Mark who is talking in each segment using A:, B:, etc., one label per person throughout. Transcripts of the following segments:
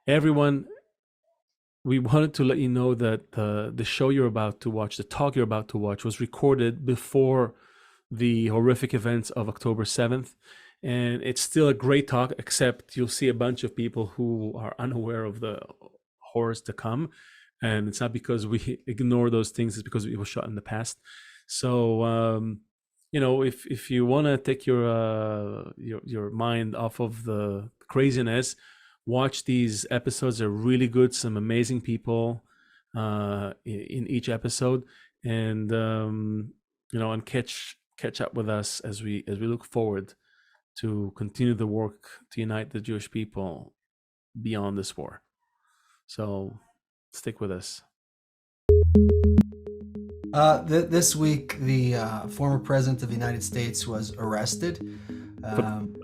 A: Everyone, we wanted to let you know that the show you're about to watch, the talk you're about to watch, was recorded before the horrific events of October 7th. And it's still a great talk, except you'll see a bunch of people who are unaware of the horrors to come. And it's not because we ignore those things, it's because it was shot in the past. So, if you want to take your mind off of the craziness, watch these episodes. They're really good. Some amazing people in each episode, and and catch up with us as we look forward to continue the work to unite the Jewish people beyond this war. So stick with us.
B: This week, the former president of the United States was arrested.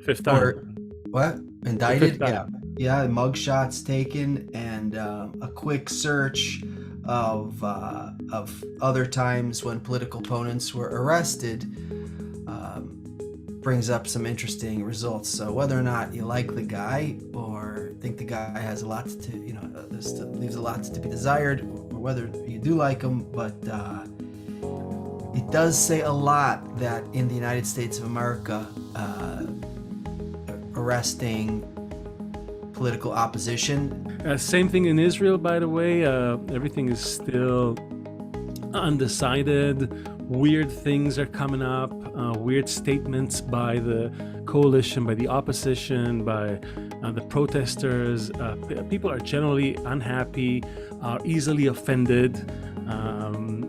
A: Fifth time.
B: What? Indicted?
A: Time.
B: Yeah, mugshots taken, and a quick search of other times when political opponents were arrested brings up some interesting results. So whether or not you like the guy or think the guy has a lot to, this leaves a lot to be desired, or whether you do like him, but it does say a lot that in the United States of America, arresting political opposition.
A: Same thing in Israel, by the way. Everything is still undecided. Weird things are coming up. Weird statements by the coalition, by the opposition, by the protesters. People are generally unhappy, are easily offended.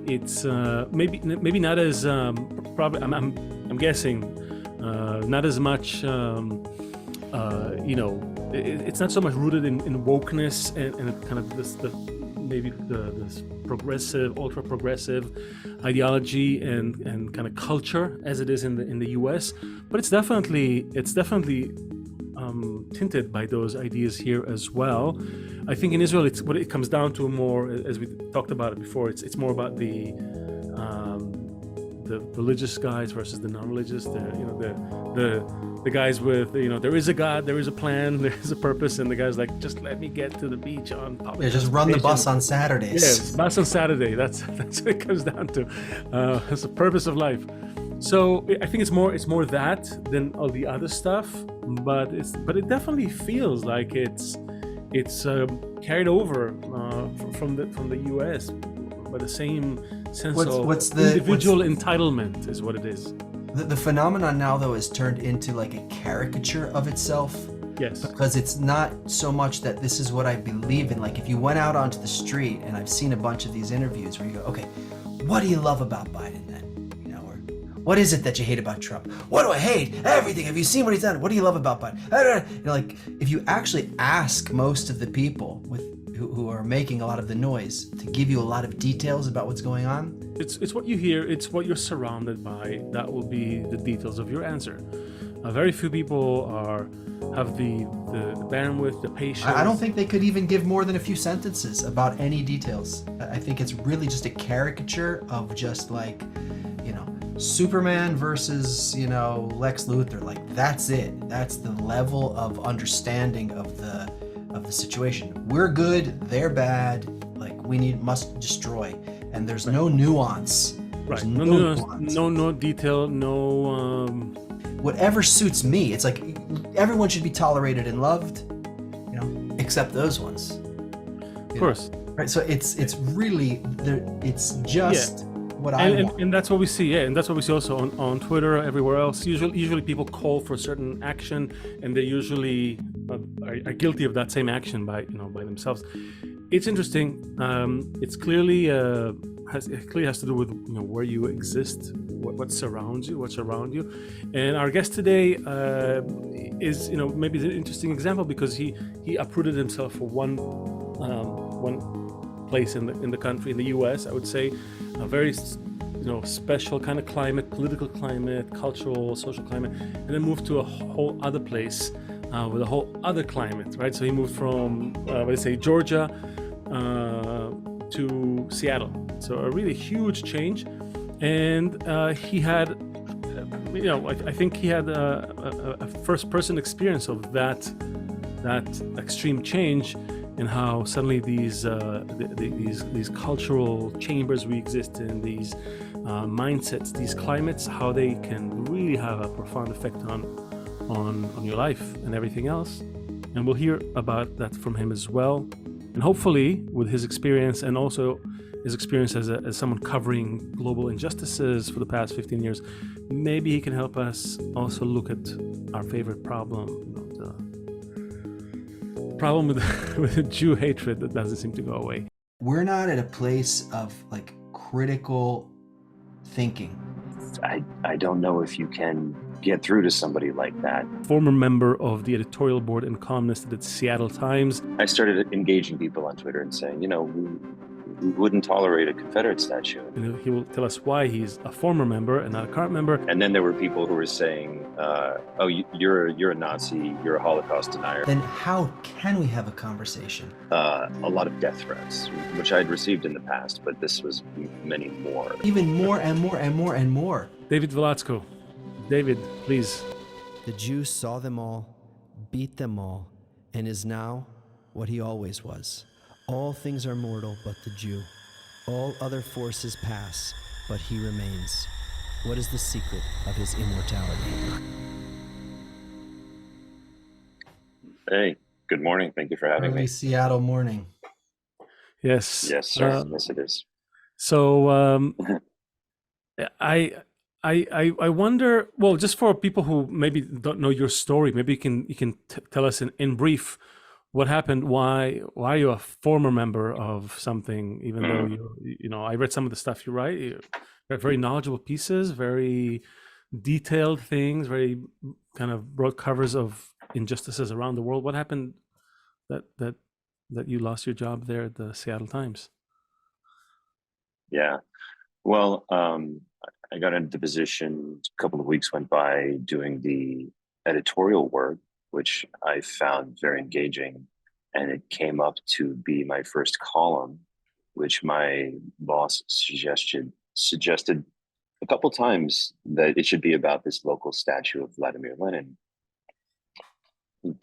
A: It's maybe not as probably. I'm guessing not as much. It's not so much rooted in wokeness and kind of this progressive, ultra progressive ideology and kind of culture as it is in the US, but it's definitely tinted by those ideas here as well. I think in Israel, it's what it comes down to more, as we talked about it before. It's more about the religious guys versus the non-religious. The guys with there is a God, there is a plan, there is a purpose, and the guys like, just let me get to the beach on public.
B: Yeah, just run the bus on Saturdays.
A: Yes, bus on Saturday. That's what it comes down to. That's the purpose of life. So I think it's more that than all the other stuff, but it definitely feels like it's carried over from the U.S. by the same sense of individual entitlement is what it is.
B: The phenomenon now, though, is turned into like a caricature of itself.
A: Yes.
B: Because it's not so much that this is what I believe in. Like if you went out onto the street, and I've seen a bunch of these interviews where you go, okay, what do you love about Biden then? Or what is it that you hate about Trump? What do I hate? Everything. Have you seen what he's done? What do you love about Biden? Like if you actually ask most of the people who are making a lot of the noise to give you a lot of details about what's going on.
A: It's what you hear, it's what you're surrounded by. That will be the details of your answer. Very few people have the bandwidth, the patience.
B: I don't think they could even give more than a few sentences about any details. I think it's really just a caricature of just like, Superman versus, Lex Luthor. Like that's it. That's the level of understanding of the situation. We're good, they're bad, like must destroy, and there's no nuance.
A: Right. No nuance, no detail, no
B: whatever suits me. It's like everyone should be tolerated and loved, except those ones.
A: Of course.
B: Right. So it's really it's just what I want.
A: And that's what we see, and that's what we see also on Twitter, everywhere else. Usually people call for certain action, and they usually are guilty of that same action by themselves. It's interesting. It's clearly has to do with where you exist, what surrounds you, what's around you. And our guest today is maybe an interesting example because he uprooted himself for one place in the country, in the U.S. I would say a very special kind of climate, political climate, cultural, social climate, and then moved to a whole other place with a whole other climate, right? So he moved from Georgia to Seattle. So a really huge change, and he had, I think he had a first-person experience of that extreme change, and how suddenly these cultural chambers we exist in, these mindsets, these climates, how they can really have a profound effect on your life and everything else. And we'll hear about that from him as well. And hopefully, with his experience and also his experience as someone covering global injustices for the past 15 years, maybe he can help us also look at our favorite problem, the problem with Jew hatred that doesn't seem to go away.
B: We're not at a place of like critical thinking.
C: I don't know if you can get through to somebody like that.
A: Former member of the editorial board and columnist at the Seattle Times.
C: I started engaging people on Twitter and saying, we wouldn't tolerate a Confederate statue.
A: And he will tell us why he's a former member and not a current member.
C: And then there were people who were saying, oh, you're a Nazi, you're a Holocaust denier.
B: Then how can we have a conversation?
C: A lot of death threats, which I'd received in the past, but this was many more.
B: Even more and more and more and more.
A: David Volodzko. David, please.
B: The Jew saw them all, beat them all, and is now what he always was. All things are mortal but the Jew. All other forces pass, but he remains. What is the secret of his immortality?
C: Hey, good morning. Thank you for having me.
B: Seattle morning.
A: Yes.
C: Yes, sir. Yes, it is.
A: So I wonder, well, just for people who maybe don't know your story, maybe you can tell us in brief what happened. Why are you a former member of something, even though I read some of the stuff you write. You're very knowledgeable pieces, very detailed things, very kind of broad covers of injustices around the world. What happened that you lost your job there at the Seattle Times?
C: Yeah, well, I got into the position, a couple of weeks went by doing the editorial work, which I found very engaging. And it came up to be my first column, which my boss suggested a couple times that it should be about this local statue of Vladimir Lenin.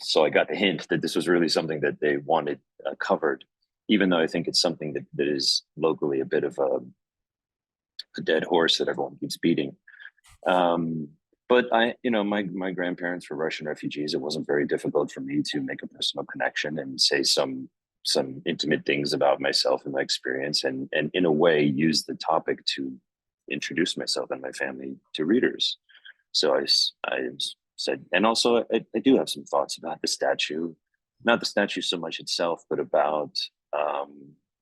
C: So I got the hint that this was really something that they wanted covered, even though I think it's something that is locally a bit of a dead horse that everyone keeps beating. But my grandparents were Russian refugees. It wasn't very difficult for me to make a personal connection and say some intimate things about myself and my experience, and in a way use the topic to introduce myself and my family to readers. So I said, and also I do have some thoughts about the statue, not the statue so much itself, but about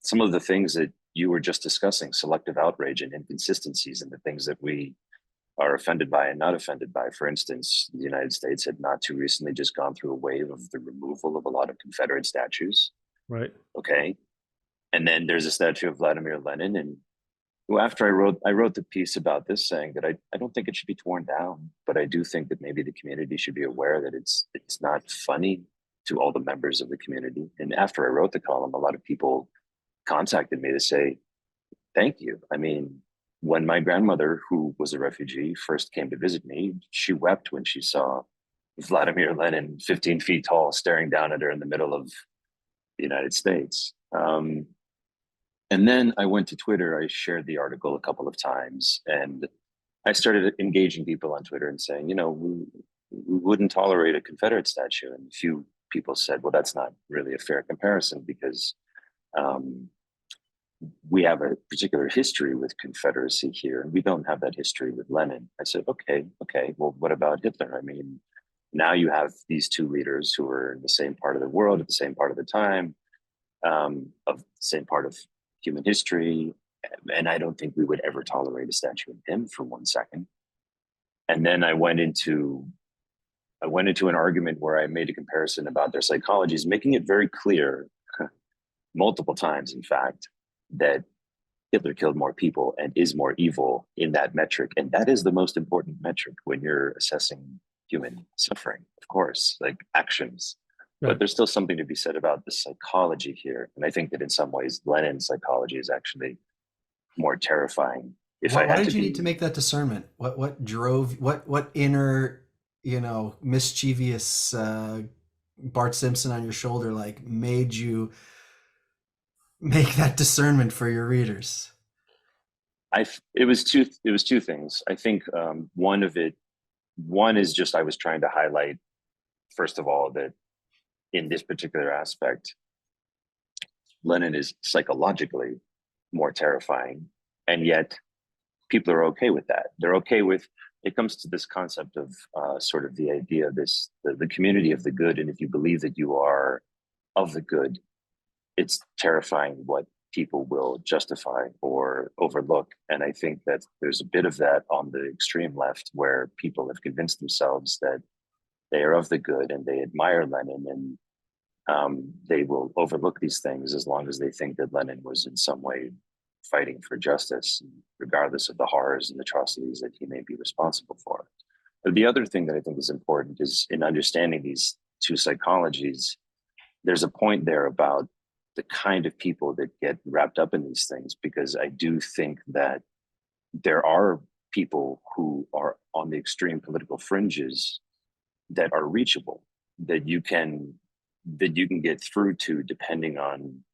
C: some of the things that you were just discussing, selective outrage and inconsistencies and the things that we are offended by and not offended by. For instance, the United States had not too recently just gone through a wave of the removal of a lot of Confederate statues.
A: Right.
C: Okay. And then there's a statue of Vladimir Lenin. And after I wrote the piece about this, saying that I don't think it should be torn down, but I do think that maybe the community should be aware that it's not funny to all the members of the community. And after I wrote the column, a lot of people contacted me to say, thank you. I mean, when my grandmother, who was a refugee, first came to visit me, she wept when she saw Vladimir Lenin, 15 feet tall, staring down at her in the middle of the United States. And then I went to Twitter. I shared the article a couple of times, and I started engaging people on Twitter and saying, we wouldn't tolerate a Confederate statue. And a few people said, well, that's not really a fair comparison because we have a particular history with Confederacy here, and we don't have that history with Lenin. I said, okay, well, what about Hitler? I mean, now you have these two leaders who are in the same part of the world at the same part of the time, of the same part of human history, and I don't think we would ever tolerate a statue of him for 1 second. And then I went into an argument where I made a comparison about their psychologies, making it very clear, multiple times, in fact, that Hitler killed more people and is more evil in that metric. And that is the most important metric when you're assessing human suffering, of course, like actions. Right. But there's still something to be said about the psychology here. And I think that in some ways, Lenin's psychology is actually more terrifying.
B: Why did you need to make that discernment? What drove, what inner, mischievous Bart Simpson on your shoulder, like, made you make that discernment for your readers?
C: It was two things. I think one is just I was trying to highlight, first of all, that in this particular aspect, Lenin is psychologically more terrifying, and yet people are okay with that. They're okay with it. Comes to this concept of sort of the idea of the community of the good, and if you believe that you are of the good, it's terrifying what people will justify or overlook. And I think that there's a bit of that on the extreme left, where people have convinced themselves that they are of the good and they admire Lenin, and they will overlook these things as long as they think that Lenin was in some way fighting for justice, regardless of the horrors and atrocities that he may be responsible for. But the other thing that I think is important is, in understanding these two psychologies, there's a point there about the kind of people that get wrapped up in these things, because I do think that there are people who are on the extreme political fringes that are reachable, that you can get through to, depending on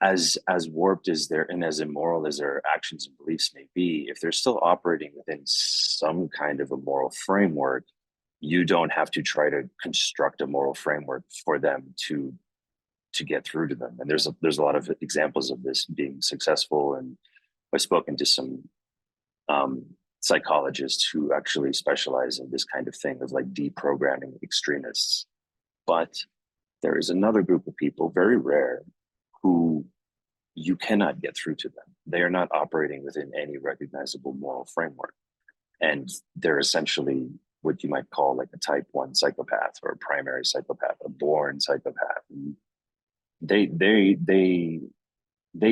C: as warped as their and as immoral as their actions and beliefs may be. If they're still operating within some kind of a moral framework, you don't have to try to construct a moral framework for them to get through to them. And there's a lot of examples of this being successful. And I've spoken to some psychologists who actually specialize in this kind of thing, of like deprogramming extremists. But there is another group of people, very rare, who you cannot get through to them. They are not operating within any recognizable moral framework. And they're essentially what you might call like a type 1 psychopath, or a primary psychopath, a born psychopath. And they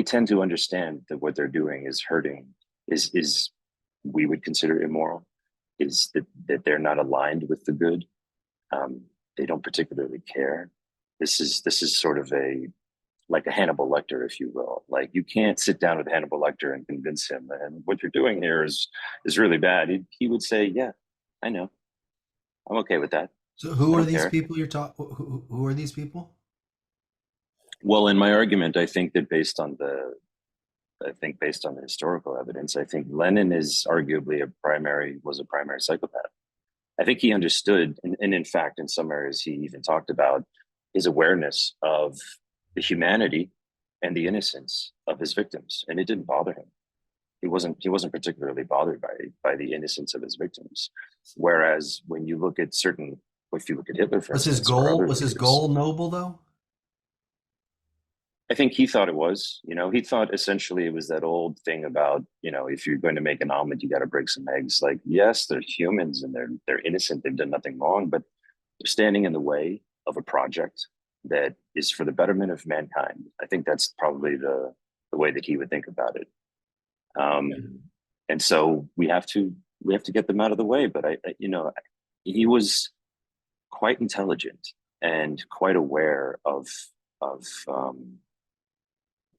C: tend to understand that what they're doing is hurting, is we would consider immoral, is that they're not aligned with the good. They don't particularly care. This is sort of like a Hannibal Lecter, if you will. Like, you can't sit down with Hannibal Lecter and convince him that what you're doing here is really bad. He would say, "Yeah, I know. I'm okay with that."
B: So who
C: I
B: are
C: don't
B: these
C: care.
B: people you're talking? Who are these people?
C: Well, in my argument, I think based on the historical evidence, I think Lenin is arguably was a primary psychopath. I think he understood, and in fact, in some areas, he even talked about his awareness of the humanity and the innocence of his victims, and it didn't bother him. He wasn't particularly bothered by the innocence of his victims. Whereas when you look at if you look at Hitler, for instance, or other
B: Was his
C: leaders,
B: goal noble though?
C: I think he thought it was. He thought essentially it was that old thing about, if you're going to make an omelet, you got to break some eggs. Like, yes, they're humans and they're innocent. They've done nothing wrong, but they're standing in the way of a project that is for the betterment of mankind. I think that's probably the way that he would think about it. And so we have to get them out of the way. But he was quite intelligent and quite aware of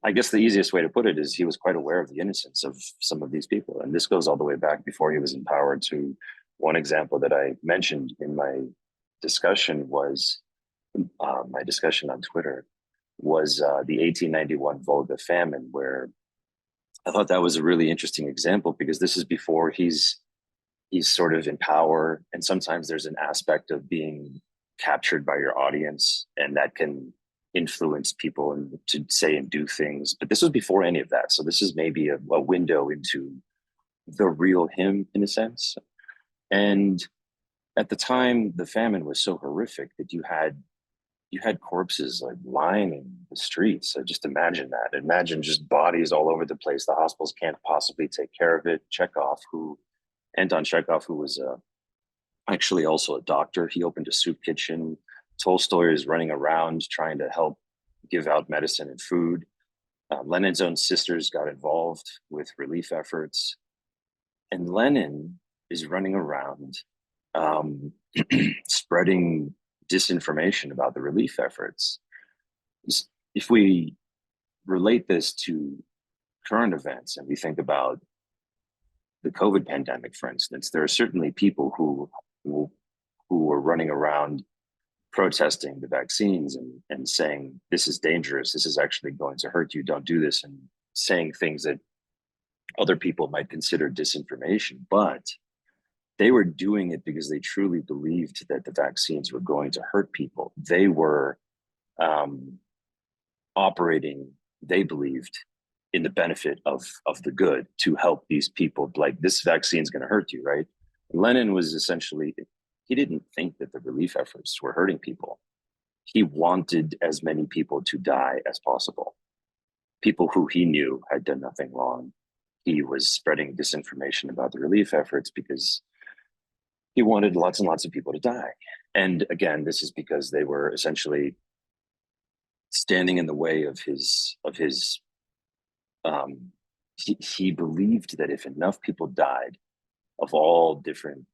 C: I guess the easiest way to put it is he was quite aware of the innocence of some of these people. And this goes all the way back before he was empowered. To one example that I mentioned in my discussion was my discussion on Twitter was the 1891 Volga famine, where I thought that was a really interesting example, because this is before he's sort of in power. And sometimes there's an aspect of being captured by your audience, and that can influence people and to say and do things. But this was before any of that. So this is maybe a window into the real him, in a sense. And at the time, the famine was so horrific that you had corpses like lying in the streets. So just imagine that. Imagine just bodies all over the place. The hospitals can't possibly take care of it. Anton Chekhov, who was actually also a doctor, he opened a soup kitchen. Tolstoy is running around trying to help give out medicine and food. Lenin's own sisters got involved with relief efforts. And Lenin is running around spreading disinformation about the relief efforts. If we relate this to current events and we think about the COVID pandemic, for instance, there are certainly people who who were running around protesting the vaccines and saying, this is dangerous, this is actually going to hurt you, don't do this, and saying things that other people might consider disinformation. But they were doing it because they truly believed that the vaccines were going to hurt people. They were operating, they believed, in the benefit of the good to help these people. Like, this vaccine is going to hurt you, right? Lenin was essentially, he didn't think that the relief efforts were hurting people. He wanted as many people to die as possible. People who he knew had done nothing wrong. He was spreading disinformation about the relief efforts because he wanted lots and lots of people to die. And again, this is because they were essentially standing in the way of his he believed that if enough people died of all different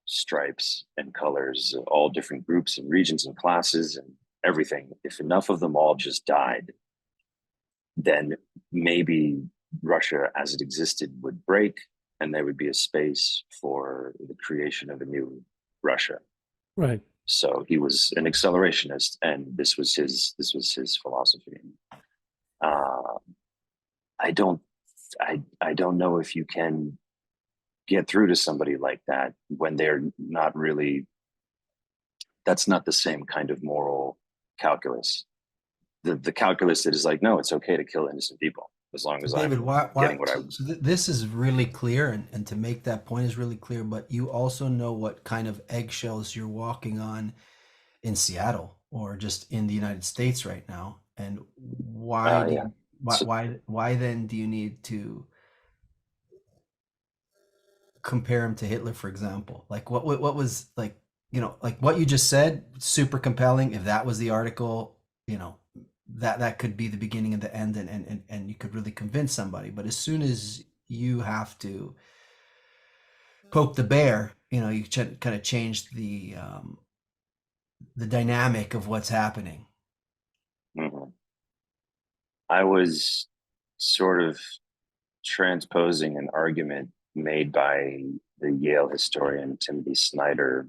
C: stripes and colors, all different groups and regions and classes and everything, if enough of them all just died, then maybe Russia as it existed would break, and there would be a space for the creation of a new Russia.
A: Right.
C: So he was an accelerationist, and this was his philosophy. I don't know if you can get through to somebody like that when they're not really, that's not the same kind of moral calculus. The calculus that is like, no, it's okay to kill innocent people as long as
B: David,
C: I'm getting what I want.
B: So this is really clear, and to make that point is really clear, but you also know what kind of eggshells you're walking on in Seattle or just in the United States right now. And why then do you need to compare him to Hitler, for example? Like what was, like, like what you just said, super compelling. If that was the article, that could be the beginning and the end, and you could really convince somebody. But as soon as you have to poke the bear, you kind of change the dynamic of what's happening.
C: Mm-hmm. I was sort of transposing an argument made by the Yale historian Timothy Snyder,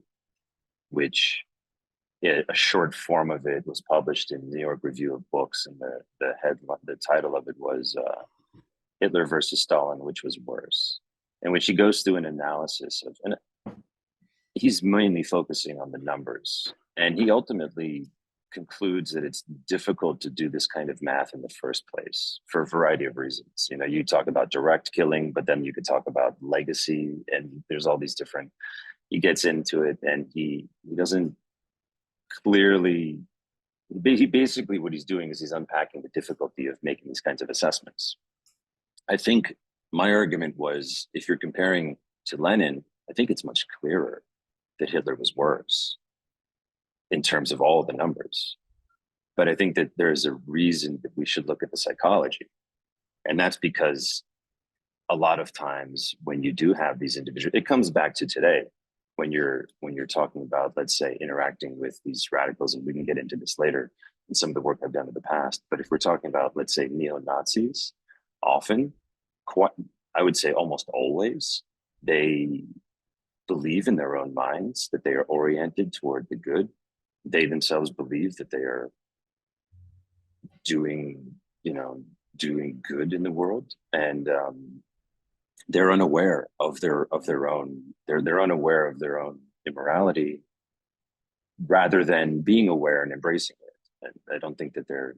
C: which a short form of it was published in New York Review of Books, and the title of it was Hitler versus Stalin, which was worse, in which he goes through an analysis of, and he's mainly focusing on the numbers, and he ultimately concludes that it's difficult to do this kind of math in the first place for a variety of reasons. You talk about direct killing, but then you could talk about legacy, and there's all these different, he gets into it, and he doesn't clearly, he basically, what he's doing is he's unpacking the difficulty of making these kinds of assessments. I think my argument was, if you're comparing to Lenin, I think it's much clearer that Hitler was worse in terms of all the numbers. But I think that there's a reason that we should look at the psychology. And that's because a lot of times when you do have these individuals, it comes back to today, when you're talking about, let's say, interacting with these radicals, and we can get into this later in some of the work I've done in the past. But if we're talking about, let's say, neo-Nazis, often, I would say almost always, they believe in their own minds that they are oriented toward the good. They themselves believe that they are doing good in the world, and they're unaware of their own. They're unaware of their own immorality, rather than being aware and embracing it. And I don't think that they're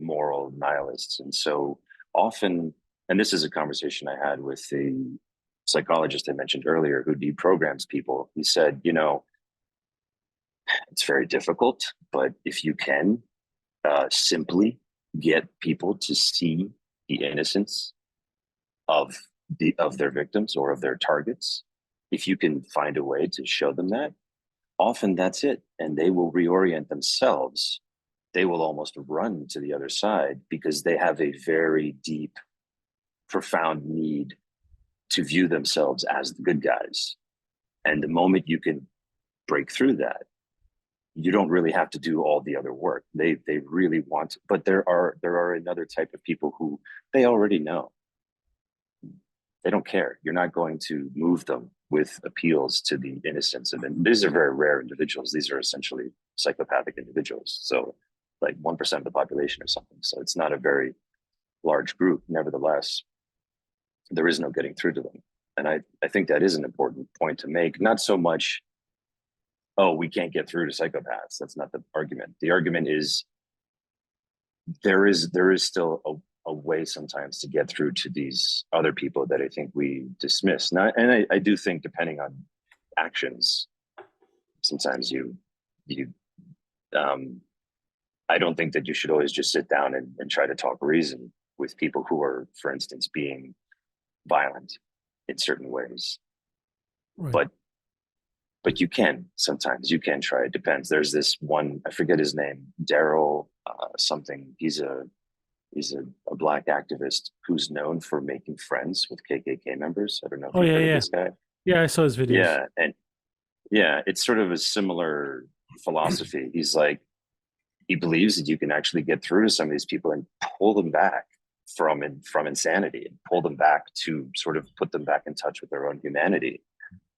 C: moral nihilists. And so often, and this is a conversation I had with the psychologist I mentioned earlier, who deprograms people. He said, it's very difficult, but if you can simply get people to see the innocence of their victims or of their targets, if you can find a way to show them that, often that's it, and they will reorient themselves. They will almost run to the other side because they have a very deep, profound need to view themselves as the good guys. And the moment you can break through that, you don't really have to do all the other work. They really want to, but there are another type of people who they already know. They don't care. You're not going to move them with appeals to the innocence of, and these are very rare individuals. These are essentially psychopathic individuals. So like 1% of the population or something. So it's not a very large group. Nevertheless, there is no getting through to them. And I think that is an important point to make. Not so much, oh, we can't get through to psychopaths. That's not the argument. The argument is there is still a way sometimes to get through to these other people that I think we dismiss. Now, and I do think, depending on actions, sometimes I don't think that you should always just sit down and try to talk reason with people who are, for instance, being violent in certain ways.
A: Right.
C: But you can sometimes, you can try. It depends. There's this one, I forget his name, Daryl something. He's a black activist who's known for making friends with KKK members. I don't know if you've heard of this guy.
A: Yeah, I saw his videos.
C: Yeah, and yeah, it's sort of a similar philosophy. He's like, he believes that you can actually get through to some of these people and pull them back from insanity, and pull them back to sort of put them back in touch with their own humanity.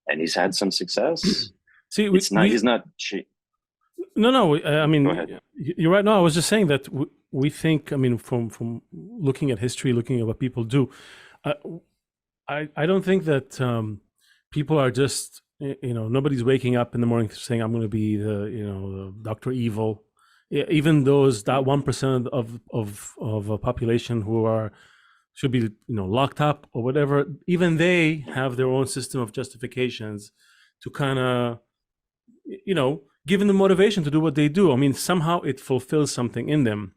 C: And he's had some success.
A: See,
C: he's not.
A: No. I mean,
C: Go ahead.
A: You're right. No, I was just saying that we think. I mean, from looking at history, looking at what people do, I don't think that people are just, nobody's waking up in the morning saying, I'm going to be the Dr. Evil. Even those, that 1% of a population who should be locked up or whatever, even they have their own system of justifications to kind of given the motivation to do what they do. I mean, somehow it fulfills something in them,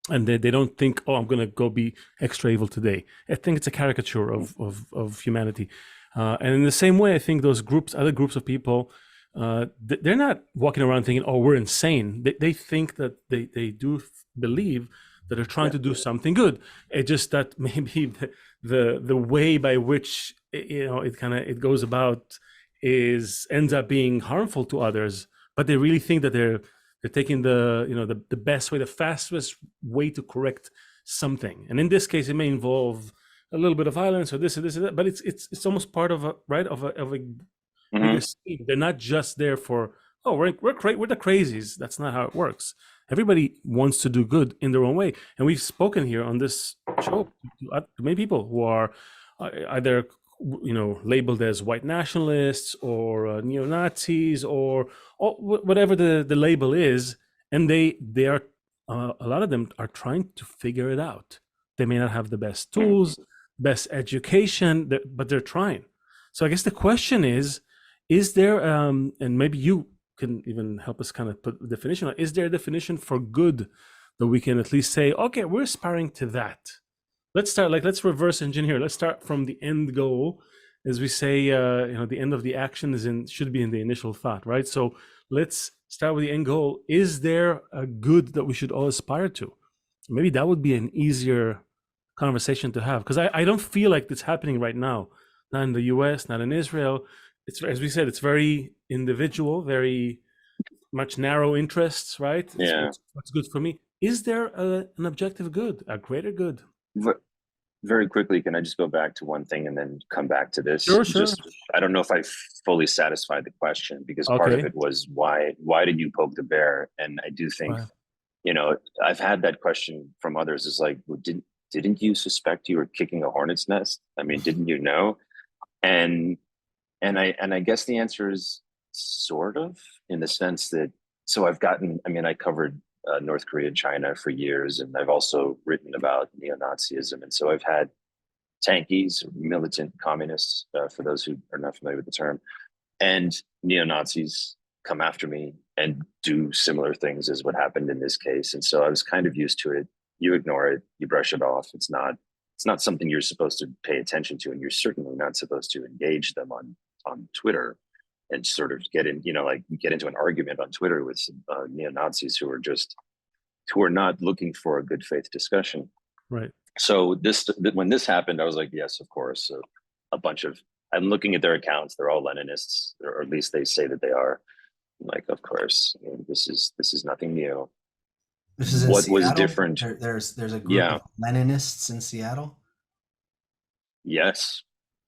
A: and they don't think, oh, I'm going to go be extra evil today. I think it's a caricature of humanity. And in the same way, I think those other groups of people, they're not walking around thinking, oh, we're insane. They think that they do believe that are trying to do something good. It's just that maybe the way by which it goes about ends up being harmful to others. But they really think that they're taking the best way, the fastest way to correct something. And in this case, it may involve a little bit of violence or this or that. But it's almost part of a bigger scheme. They're not just there for, oh, we're the crazies. That's not how it works. Everybody wants to do good in their own way. And we've spoken here on this show to many people who are either labeled as white nationalists or neo-Nazis or whatever the label is. And they are, a lot of them are trying to figure it out. They may not have the best tools, best education, but they're trying. So I guess the question is there, and maybe you can even help us kind of put the definition on, is there a definition for good that we can at least say, okay, we're aspiring to that? Let's start, let's reverse engineer. Let's start from the end goal. As we say, the end of the action should be in the initial thought, right? So let's start with the end goal. Is there a good that we should all aspire to? Maybe that would be an easier conversation to have, because I don't feel like it's happening right now. Not in the US, not in Israel. It's, as we said, it's very individual, very much narrow interests, right? What's good for me. Is there an objective good, a greater good?
C: Very quickly, can I just go back to one thing and then come back to this?
A: Sure.
C: I don't know if I fully satisfied the question, because part of it was why did you poke the bear? And I do think, I've had that question from others. Is like, well, didn't you suspect you were kicking a hornet's nest? I mean, didn't you know? And I guess the answer is sort of, in the sense that, so I covered North Korea and China for years, and I've also written about neo-Nazism. And so I've had tankies, militant communists, for those who are not familiar with the term, and neo-Nazis come after me and do similar things as what happened in this case. And so I was kind of used to it. You ignore it, you brush it off. It's not something you're supposed to pay attention to, and you're certainly not supposed to engage them on Twitter and sort of get into an argument on Twitter with neo-Nazis who are not looking for a good faith discussion.
A: Right.
C: So when this happened, I was like, yes, of course. So I'm looking at their accounts. They're all Leninists, or at least they say that they are. I'm like, of course, this is nothing new.
B: This is in
C: what
B: Seattle?
C: was different.
B: There's a group of Leninists in Seattle.
C: Yes.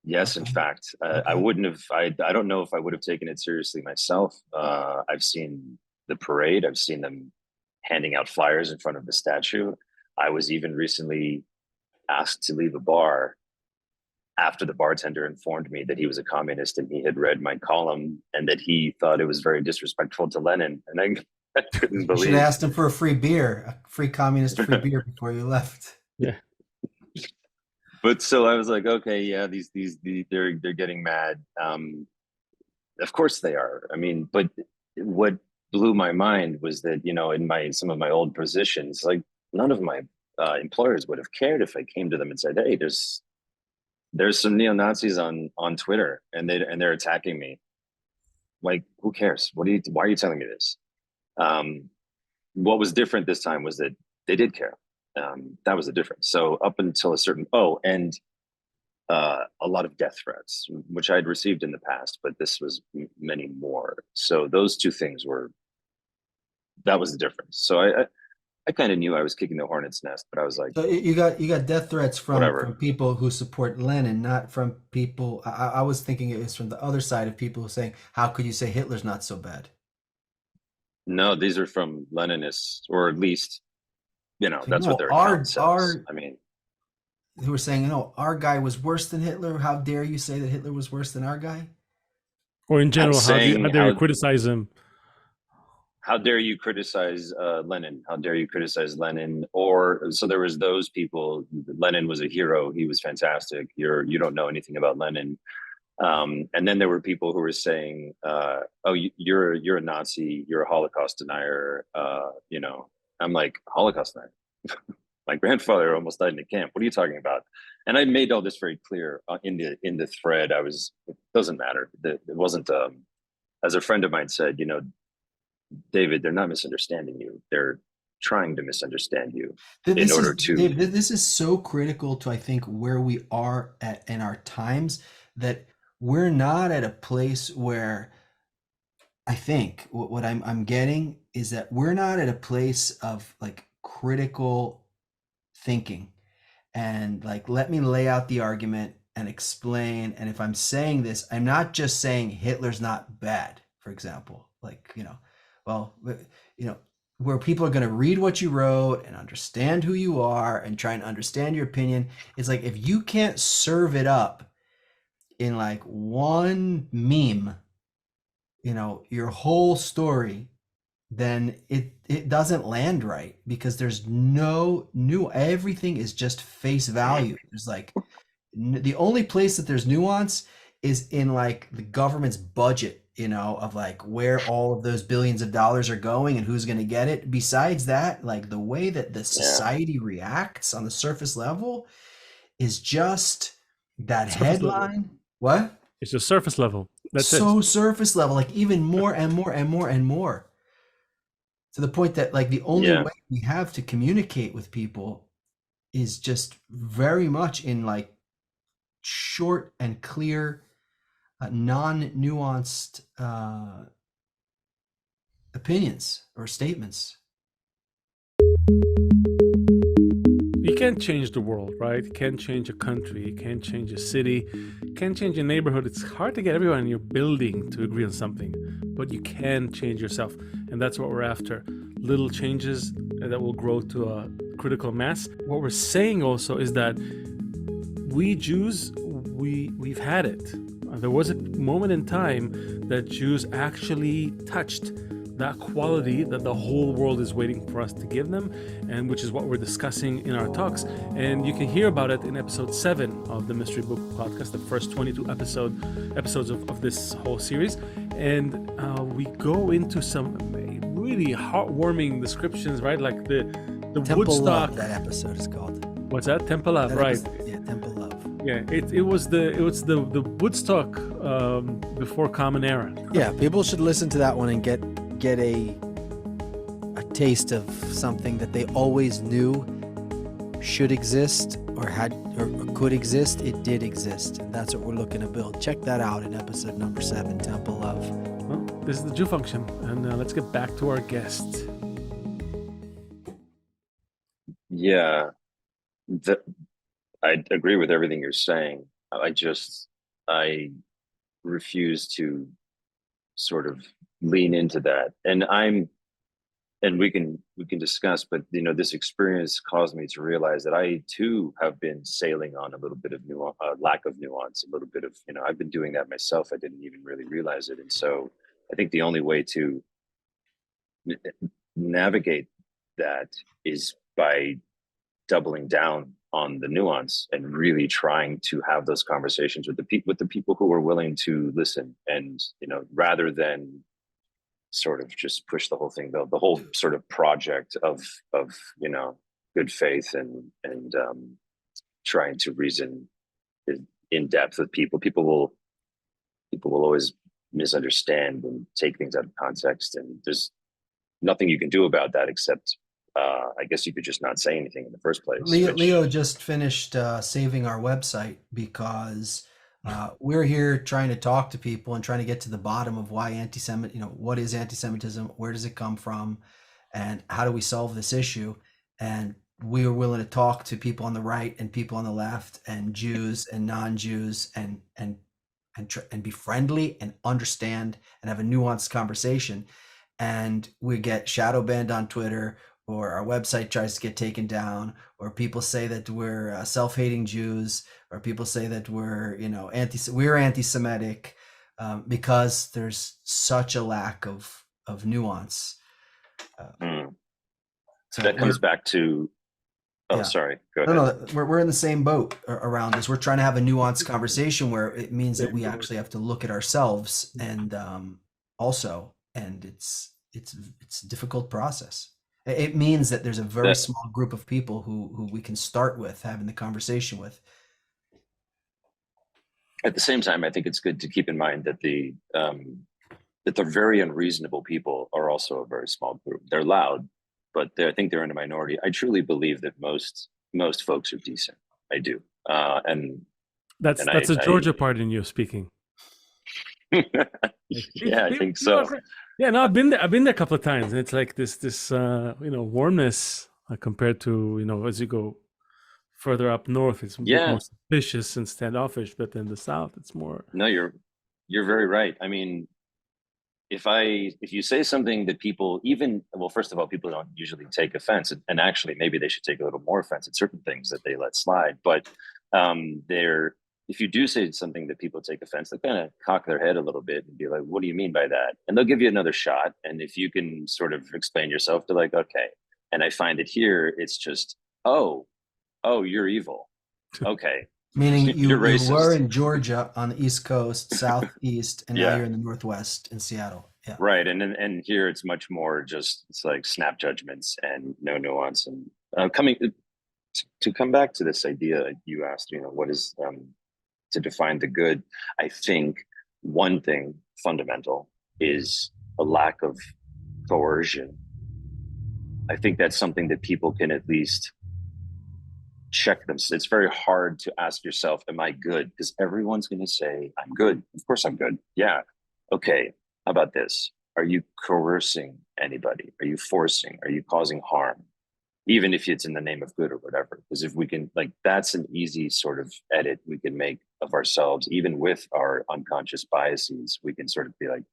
C: Yes, in fact, I
B: Okay.
C: wouldn't have. I don't know if I would have taken it seriously myself. I've seen the parade. I've seen them handing out flyers in front of the statue. I was even recently asked to leave a bar after the bartender informed me that he was a communist and he had read my column and that he thought it was very disrespectful to Lenin. And I couldn't
B: You should have
C: believe.
B: asked him for a free beer, a free communist free beer before you left.
A: Yeah.
C: But so I was like, okay, yeah, they're getting mad. Of course they are. I mean, but what blew my mind was that, you know, in some of my old positions, like none of my employers would have cared if I came to them and said, hey, there's some neo-Nazis on Twitter and they're attacking me. Like, who cares? Why are you telling me this? What was different this time was that they did care. That was the difference. So up until a certain, and a lot of death threats, which I'd received in the past, but this was many more. So those two things that was the difference. So I kind of knew I was kicking the hornet's nest, but I was like,
B: So you got death threats from
C: whatever.
B: people who support Lenin, not from people. I was thinking it was from the other side of people who saying, "How could you say Hitler's not so bad?"
C: No, these are from Leninists, or at least, you know,
B: So,
C: that's what
B: no,
C: their account says. I mean,
B: who were saying, "No, our guy was worse than Hitler. How dare you say that Hitler was worse than our guy?"
A: Or in general, how
C: saying
A: dare you criticize him?
C: how dare you criticize Lenin? How dare you criticize Lenin? Or so there was those people. Lenin was a hero. He was fantastic. You don't know anything about Lenin. And then there were people who were saying, "Oh, you're a Nazi. You're a Holocaust denier." You know, I'm like, Holocaust denier. My grandfather almost died in a camp. What are you talking about? And I made all this very clear in the thread. It doesn't matter. It wasn't. As a friend of mine said, you know, David, they're not misunderstanding you. They're trying to misunderstand you in
B: This
C: order
B: is Dave.
C: to.
B: This is so critical to I think where we are at in our times that we're not at a place where I think what I'm getting is that we're not at a place of like critical thinking and like let me lay out the argument and explain. And if I'm saying this, I'm not just saying Hitler's not bad, for example. Like, well, where people are going to read what you wrote and understand who you are and try and understand your opinion. It's like if you can't serve it up in like one meme, your whole story, then it doesn't land right because there's no new, everything is just face value. There's like the only place that there's nuance is in like the government's budget, of like where all of those billions of dollars are going and who's going to get it. Besides that, like the way that the
C: Yeah,
B: society reacts on the surface level is just that
A: Surface level.
B: headline. What?
A: It's just surface level. That's it.
B: So surface level, like even more and more and more and more, to the point that like the only
C: yeah,
B: way we have to communicate with people is just very much in like short and clear, non-nuanced opinions or statements.
A: You can't change the world, right? You can't change a country. You can't change a city. You can't change a neighborhood. It's hard to get everyone in your building to agree on something, but you can change yourself. And that's what we're after. Little changes that will grow to a critical mass. What we're saying also is that we Jews, we've had it. There was a moment in time that Jews actually touched that quality that the whole world is waiting for us to give them, and which is what we're discussing in our talks. And you can hear about it in episode 7 of the Mystery Book podcast, the first 22 episodes of this whole series. And we go into some really heartwarming descriptions, right? Like the
B: Temple
A: Woodstock.
B: Love, that episode is called.
A: What's that? Temple Love, right?
B: Yeah, Temple Love.
A: Yeah, it was the Woodstock before Common Era.
B: Yeah, people should listen to that one and get a taste of something that they always knew should exist or could exist. It did exist. That's what we're looking to build. Check that out in episode number 7, Temple Love.
A: Well, this is the Jew Function, and let's get back to our guest.
C: yeah. I agree with everything you're saying. I refuse to sort of lean into that. And we can discuss, but this experience caused me to realize that I too have been sailing on a little bit of lack of nuance, a little bit of, I've been doing that myself. I didn't even really realize it. And so I think the only way to navigate that is by doubling down on the nuance and really trying to have those conversations with the people who are willing to listen, and rather than sort of just push the whole thing, the whole sort of project of good faith and trying to reason in depth with people. People will always misunderstand and take things out of context, and there's nothing you can do about that except I guess you could just not say anything in the first place.
B: Leo just finished saving our website because we're here trying to talk to people and trying to get to the bottom of why what is anti-Semitism, where does it come from, and how do we solve this issue? And we are willing to talk to people on the right and people on the left and Jews and non-Jews and be friendly and understand and have a nuanced conversation. And we get shadow banned on Twitter, or our website tries to get taken down, or people say that we're self-hating Jews, or people say that we're anti-Semitic, because there's such a lack of nuance.
C: So that comes back to. Oh, yeah. Sorry. Go ahead.
B: No, we're in the same boat around this. We're trying to have a nuanced conversation where it means that we actually have to look at ourselves and also, and it's a difficult process. It means that there's a very small group of people who we can start with having the conversation with.
C: At the same time, I think it's good to keep in mind that the very unreasonable people are also a very small group. They're loud, but I think they're in a minority. I truly believe that most folks are decent. I do, and
A: that's a Georgia part in you speaking.
C: Yeah, I think so.
A: Yeah, no, I've been there a couple of times, and it's like this warmness compared to as you go further up north, it's more suspicious and standoffish, but in the south, it's more.
C: No, you're very right. I mean, if you say something that people first of all, people don't usually take offense, and actually maybe they should take a little more offense at certain things that they let slide, but if you do say something that people take offense, they kind of cock their head a little bit and be like, what do you mean by that? And they'll give you another shot. And if you can sort of explain yourself, they're like, okay. And I find that here, it's just, oh, you're evil. Okay.
B: Meaning you were in Georgia on the East Coast, Southeast, and now you're in the Northwest in Seattle. Yeah.
C: Right. And here it's much more just, it's like snap judgments and no nuance. And coming to come back to this idea you asked, what is, to define the good, I think one thing fundamental is a lack of coercion. I think that's something that people can at least check them. It's very hard to ask yourself, am I good? Because everyone's going to say, I'm good. Of course I'm good. Yeah. Okay. How about this? Are you coercing anybody? Are you forcing? Are you causing harm? Even if it's in the name of good or whatever, because if we can, that's an easy sort of edit we can make of ourselves, even with our unconscious biases. We can sort of be like,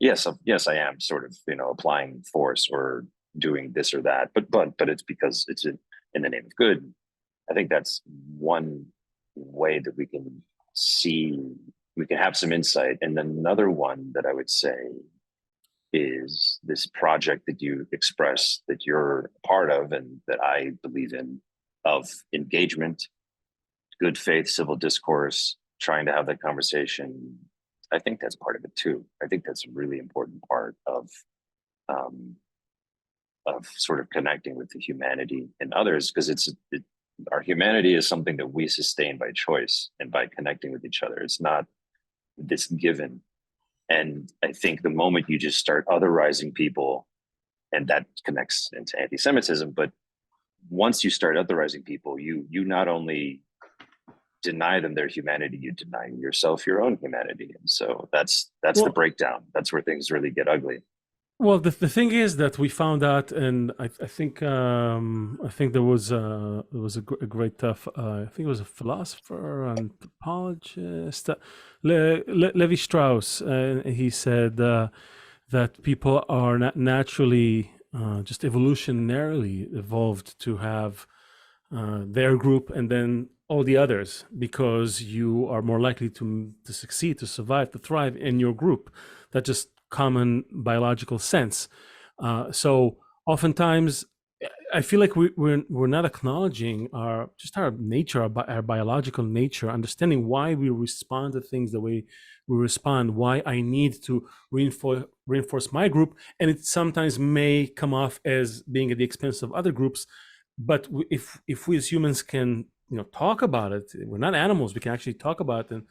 C: yes, I am sort of, applying force or doing this or that, but it's because it's in the name of good. I think that's one way that we can have some insight. And then another one that I would say is this project that you express that you're a part of and that I believe in, of engagement, good faith, civil discourse, trying to have that conversation. I think that's part of it too. I think that's a really important part of sort of connecting with the humanity and others, because our humanity is something that we sustain by choice and by connecting with each other. It's not this given. And I think the moment you just start otherizing people, and that connects into anti-Semitism, but once you start otherizing people, you not only deny them their humanity, you deny yourself your own humanity. And so that's the breakdown. That's where things really get ugly.
A: Well, the thing is that we found out, and I think there was a great I think it was a philosopher and apologist, Levi Strauss. He said that people are not naturally just evolutionarily evolved to have their group and then all the others, because you are more likely to succeed, to survive, to thrive in your group. That's just common biological sense. So oftentimes, I feel like we're not acknowledging our nature, our biological nature, understanding why we respond to things the way we respond, why I need to reinforce my group, and it sometimes may come off as being at the expense of other groups. But if we as humans can talk about it, we're not animals, we can actually talk about it, and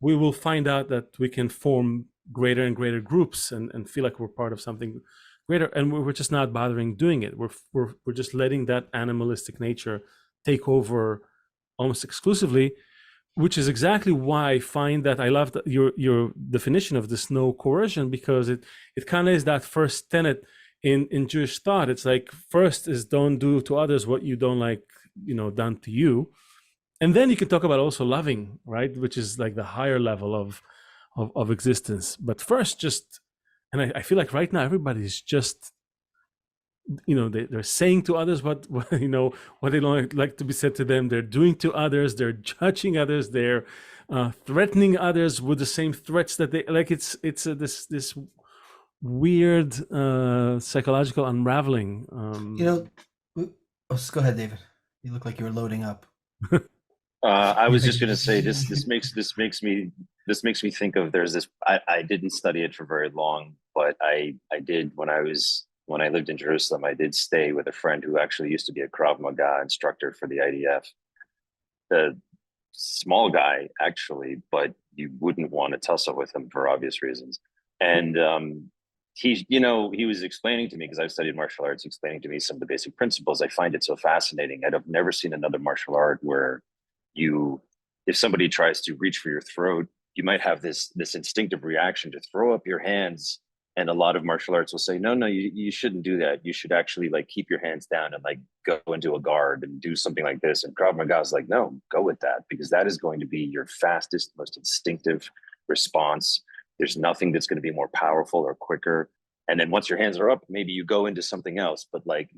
A: we will find out that we can form greater and greater groups and feel like we're part of something greater, and we're just not bothering doing it. We're just letting that animalistic nature take over almost exclusively, which is exactly why I find that I love your definition of this no coercion, because it kind of is that first tenet in Jewish thought. It's like, first is don't do to others what you don't like done to you, and then you can talk about also loving, right, which is like the higher level of existence. But first, just, and I feel like right now everybody's just they're saying to others what what they don't like to be said to them. They're doing to others, they're judging others, they're threatening others with the same threats that they like. It's this weird psychological unraveling.
B: Go ahead, David. You look like you were loading up.
C: I was just going to say this makes me think of, there's this, I didn't study it for very long, but I did when I lived in Jerusalem. I did stay with a friend who actually used to be a Krav Maga instructor for the IDF. The small guy, actually, but you wouldn't want to tussle with him for obvious reasons. And he was explaining to me, because I've studied martial arts, explaining to me some of the basic principles. I find it so fascinating. I've never seen another martial art where if somebody tries to reach for your throat, you might have this instinctive reaction to throw up your hands. And a lot of martial arts will say, no, you shouldn't do that. You should actually like keep your hands down and like go into a guard and do something like this. And Krav Maga is like, no, go with that, because that is going to be your fastest, most instinctive response. There's nothing that's going to be more powerful or quicker. And then once your hands are up, maybe you go into something else, but like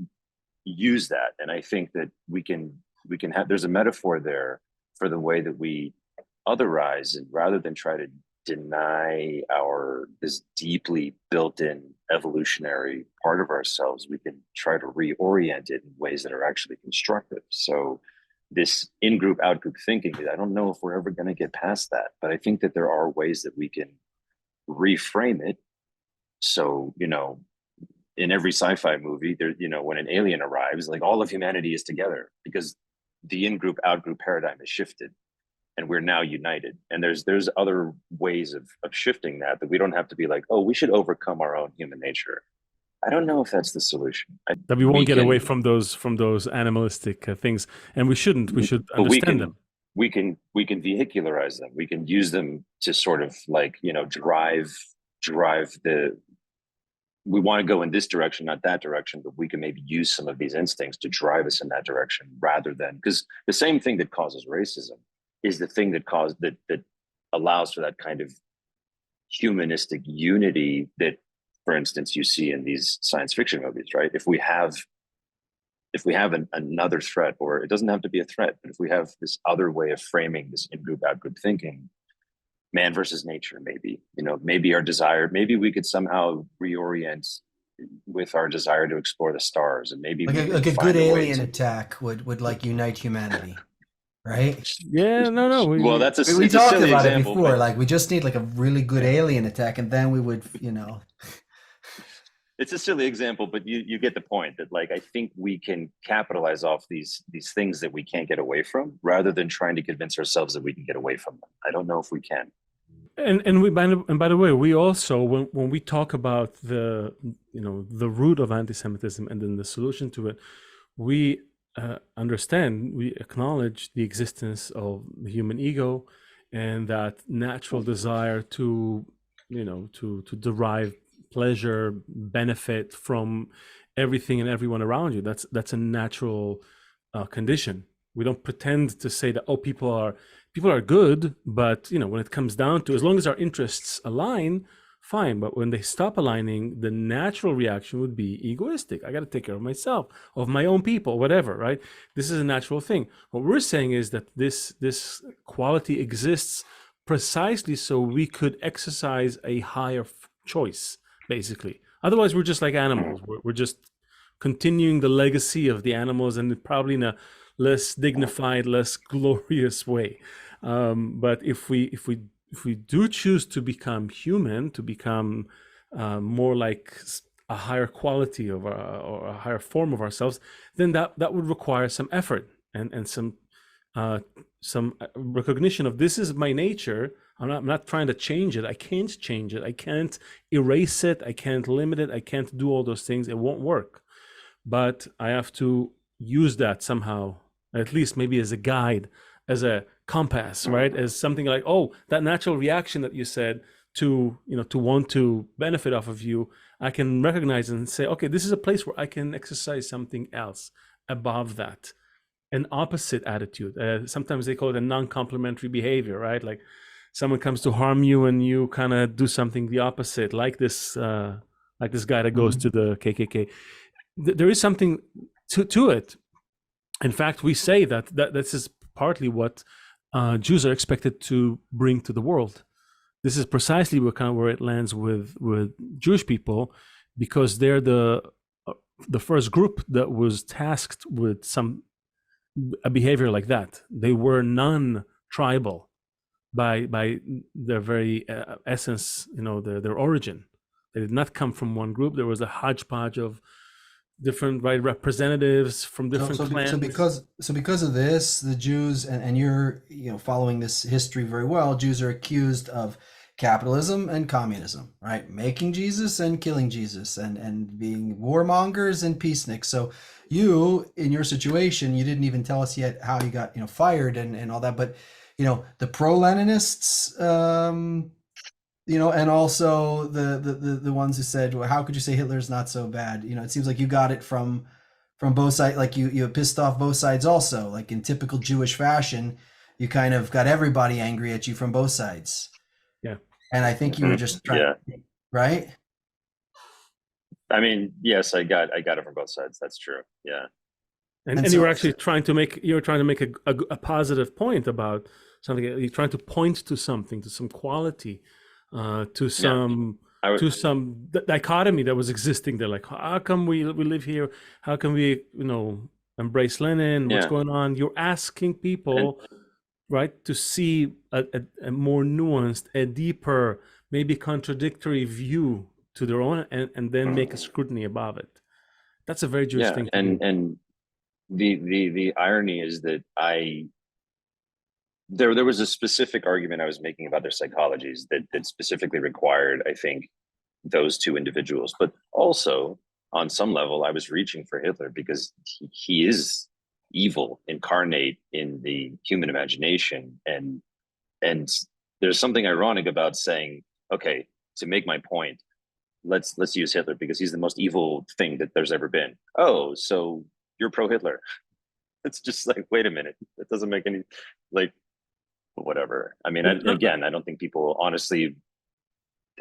C: use that. And I think that we can have, there's a metaphor there for the way that we otherize, and rather than try to deny this deeply built-in evolutionary part of ourselves, we can try to reorient it in ways that are actually constructive. So this in-group, out-group thinking, I don't know if we're ever going to get past that, but I think that there are ways that we can reframe it. So, in every sci-fi movie, there, when an alien arrives, like all of humanity is together, because the in-group, out-group paradigm has shifted, and we're now united. And there's other ways of shifting that we don't have to be like, oh, we should overcome our own human nature. I don't know if that's the solution.
A: That we won't get away from those animalistic things, and we shouldn't. We should understand them.
C: We can vehicularize them. We can use them to sort of like drive the. We want to go in this direction, not that direction, but we can maybe use some of these instincts to drive us in that direction, rather than, because the same thing that causes racism is the thing that allows for that kind of humanistic unity that, for instance, you see in these science fiction movies, right? If we have another threat, or it doesn't have to be a threat, but if we have this other way of framing this in-group, out-group thinking, man versus nature, maybe our desire, maybe we could somehow reorient with our desire to explore the stars, and maybe
B: like a good alien attack would like unite humanity. Right?
A: Yeah, no.
B: We talked about it before. But like, we just need like a really good alien attack, and then we would,
C: It's a silly example, but you get the point, that like I think we can capitalize off these things that we can't get away from, rather than trying to convince ourselves that we can get away from them. I don't know if we can.
A: And by the way, we also, when we talk about the root of anti-Semitism and then the solution to it, we we acknowledge the existence of the human ego, and that natural desire to derive pleasure, benefit from everything and everyone around you. That's a natural condition. We don't pretend to say that, oh, people are good, but when it comes down to, as long as our interests align, fine. But when they stop aligning, the natural reaction would be egoistic. I got to take care of myself, of my own people, whatever, right? This is a natural thing. What we're saying is that this quality exists precisely so we could exercise a higher choice, basically. Otherwise, we're just like animals. We're just continuing the legacy of the animals, and probably in a less dignified, less glorious way. But if we do choose to become human, to become more like a higher quality of or a higher form of ourselves, then that would require some effort and some recognition of, this is my nature. I'm not trying to change it. I can't change it. I can't erase it. I can't limit it. I can't do all those things. It won't work. But I have to use that somehow, at least maybe as a guide, as a compass, right? As something like, oh, that natural reaction that you said to want to benefit off of you, I can recognize and say, okay, this is a place where I can exercise something else above that, an opposite attitude. Sometimes they call it a non-complementary behavior, right? Like someone comes to harm you and you kind of do something the opposite, like this guy that goes to the KKK. There is something to it. In fact, we say that this is partly what Jews are expected to bring to the world. This is precisely where it lands with Jewish people, because they're the first group that was tasked with a behavior like that. They were non-tribal by their very essence, their origin. They did not come from one group. There was a hodgepodge of different representatives from different clans.
B: So because of this, the Jews, and you're following this history very well, Jews are accused of capitalism and communism, right? Making Jesus and killing Jesus, and being warmongers and peaceniks. So you, in your situation, you didn't even tell us yet how you got fired and all that, but the pro-Leninists, and also the ones who said, well, how could you say Hitler's not so bad? It seems like you got it from both sides. Like you pissed off both sides also. Like in typical Jewish fashion, you kind of got everybody angry at you from both sides.
A: Yeah.
B: And I think you were just trying, right?
C: I mean, yes, I got it from both sides. That's true. Yeah.
A: And so, you were actually trying to make a positive point about something. You're trying to point to something, to some quality, to some dichotomy that was existing there. Like, how come we live here? How can we embrace Lenin? What's going on? You're asking people, right, to see a more nuanced, a deeper, maybe contradictory view to their own, and then make a scrutiny above it. That's a very Jewish thing.
C: And the irony is that there was a specific argument I was making about their psychologies that specifically required, I think, those two individuals. But also, on some level, I was reaching for Hitler because he is evil incarnate in the human imagination. And there's something ironic about saying, okay, to make my point, let's use Hitler because he's the most evil thing that there's ever been. Oh, so you're pro-Hitler. It's just like, wait a minute. It doesn't make any, whatever. I mean, again, I don't think people honestly,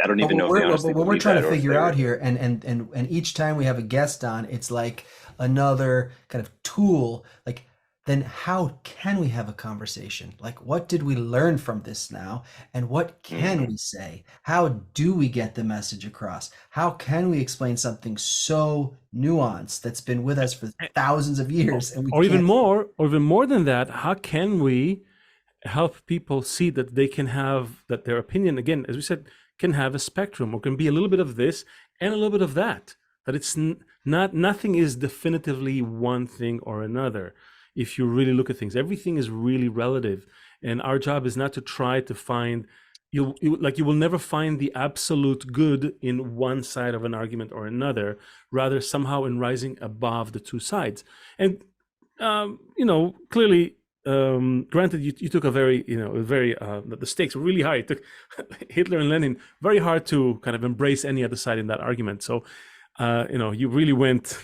C: I don't even know if they honestly
B: what we're trying to figure out here, and each time we have a guest on, it's like another kind of tool. Like, then how can we have a conversation? Like, what did we learn from this now? And what can we say? How do we get the message across? How can we explain something so nuanced that's been with us for thousands of years? And
A: even more than that, how can we help people see that they can have, that their opinion, again, as we said, can have a spectrum, or can be a little bit of this and a little bit of that, that it's nothing is definitively one thing or another. If you really look at things, everything is really relative, and our job is not to try to find, you will never find the absolute good in one side of an argument or another, rather somehow in rising above the two sides. And clearly granted, you took a very, the stakes were really high. It took Hitler and Lenin very hard to kind of embrace any other side in that argument. So, you really went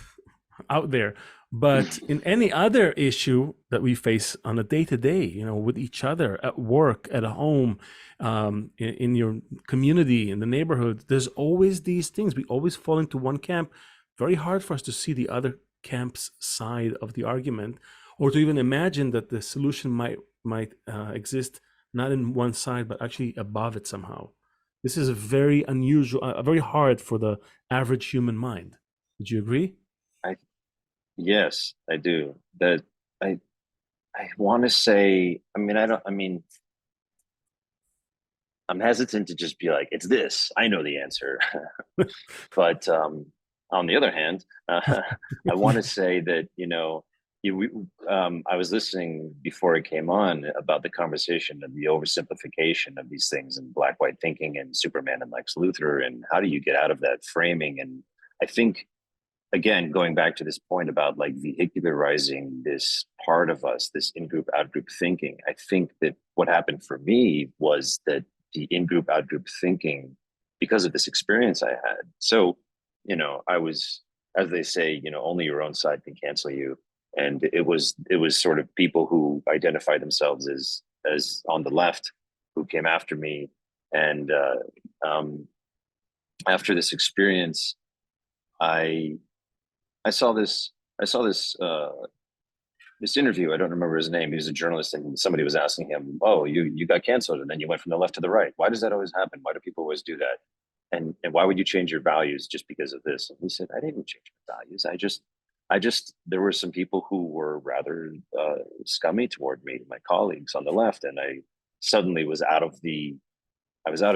A: out there. But in any other issue that we face on a day-to-day, with each other, at work, at home, in your community, in the neighborhood, there's always these things. We always fall into one camp. Very hard for us to see the other camp's side of the argument, or to even imagine that the solution might exist not in one side, but actually above it somehow. This is a very unusual, very hard for the average human mind. Would you agree?
C: Yes, I do. That I want to say. I'm hesitant to just be like, it's this. I know the answer. But on the other hand, I want to say that I was listening before it came on about the conversation of the oversimplification of these things and black-white thinking and Superman and Lex Luthor, and how do you get out of that framing? And I think, again, going back to this point about like vehicularizing this part of us, this in-group, out-group thinking, I think that what happened for me was that the in-group, out-group thinking, because of this experience I had. So, I was, as they say, only your own side can cancel you. And it was sort of people who identify themselves as on the left who came after me. And after this experience, I saw this interview. I don't remember his name. He was a journalist, and somebody was asking him, "Oh, you got canceled, and then you went from the left to the right. Why does that always happen? Why do people always do that? And why would you change your values just because of this?" And he said, "I didn't change my values. I just there were some people who were rather scummy toward me, my colleagues on the left, and I suddenly was out of the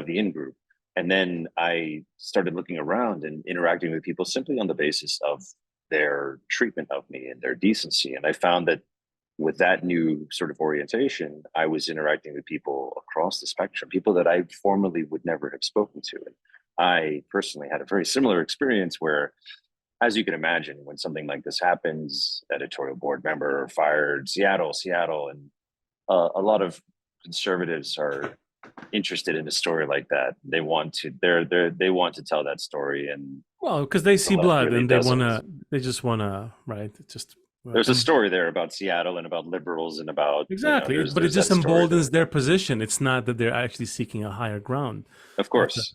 C: in group. And then I started looking around and interacting with people simply on the basis of their treatment of me and their decency. And I found that with that new sort of orientation, I was interacting with people across the spectrum, people that I formerly would never have spoken to. And I personally had a very similar experience where, as you can imagine, when something like this happens, editorial board member fired, Seattle, and a lot of conservatives are interested in a story like that. They want to tell that story, and
A: because they see blood
C: really
A: and they just wanna, right?
C: There's a story there about Seattle and about liberals and about
A: exactly, but it just emboldens their position. It's not that they're actually seeking a higher ground.
C: Of course,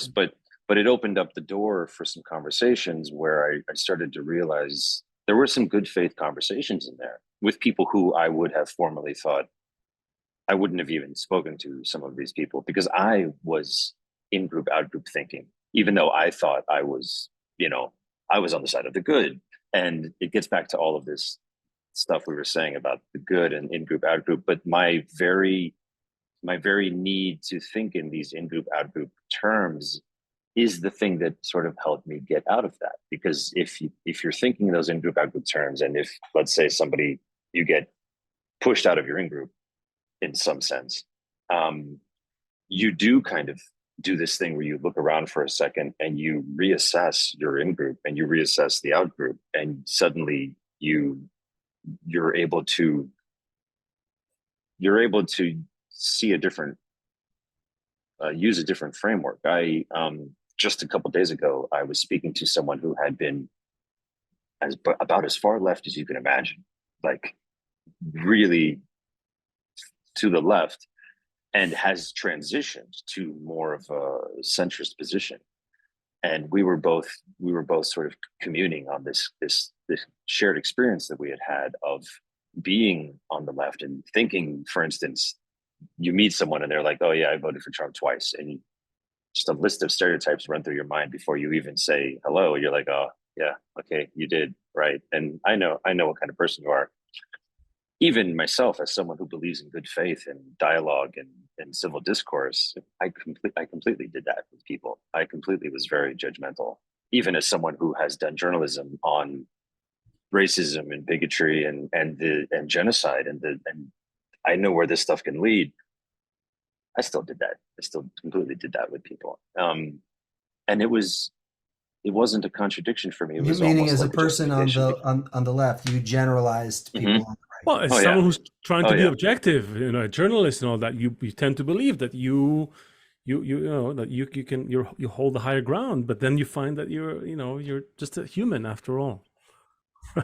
C: but it opened up the door for some conversations where I started to realize there were some good faith conversations in there with people who I would have formerly thought I wouldn't have even spoken to some of these people, because I was in group, out group thinking, even though I thought I was on the side of the good. And it gets back to all of this stuff we were saying about the good and in group, out group. But my very need to think in these in group, out group terms is the thing that sort of helped me get out of that. Because if you're thinking in those in group, out group terms, and if, let's say, you get pushed out of your in group, in some sense, you do kind of do this thing where you look around for a second and you reassess your in group and you reassess the out group, and suddenly you're able to see a different, use a different framework. I just a couple of days ago, I was speaking to someone who had been about as far left as you can imagine, like really to the left, and has transitioned to more of a centrist position. And we were both sort of communing on this shared experience that we had of being on the left and thinking, for instance, you meet someone and they're like, "Oh yeah, I voted for Trump twice," and just a list of stereotypes run through your mind before you even say hello. You're like, "Oh yeah, okay, you did, right?" And I know what kind of person you are. Even myself, as someone who believes in good faith and dialogue and civil discourse, I completely did that with people. I completely was very judgmental, even as someone who has done journalism on racism and bigotry and genocide and I know where this stuff can lead. I still did that. I still completely did that with people, and it wasn't a contradiction for me. It was
B: meaning, as
C: like
B: a person on the left, you generalized people on the right.
A: Well, as
C: Oh yeah.
A: someone who's trying
C: Oh
A: to be
C: yeah.
A: objective, a journalist and all that, you tend to believe that you know that you can you hold the higher ground, but then you find that you're just a human after all.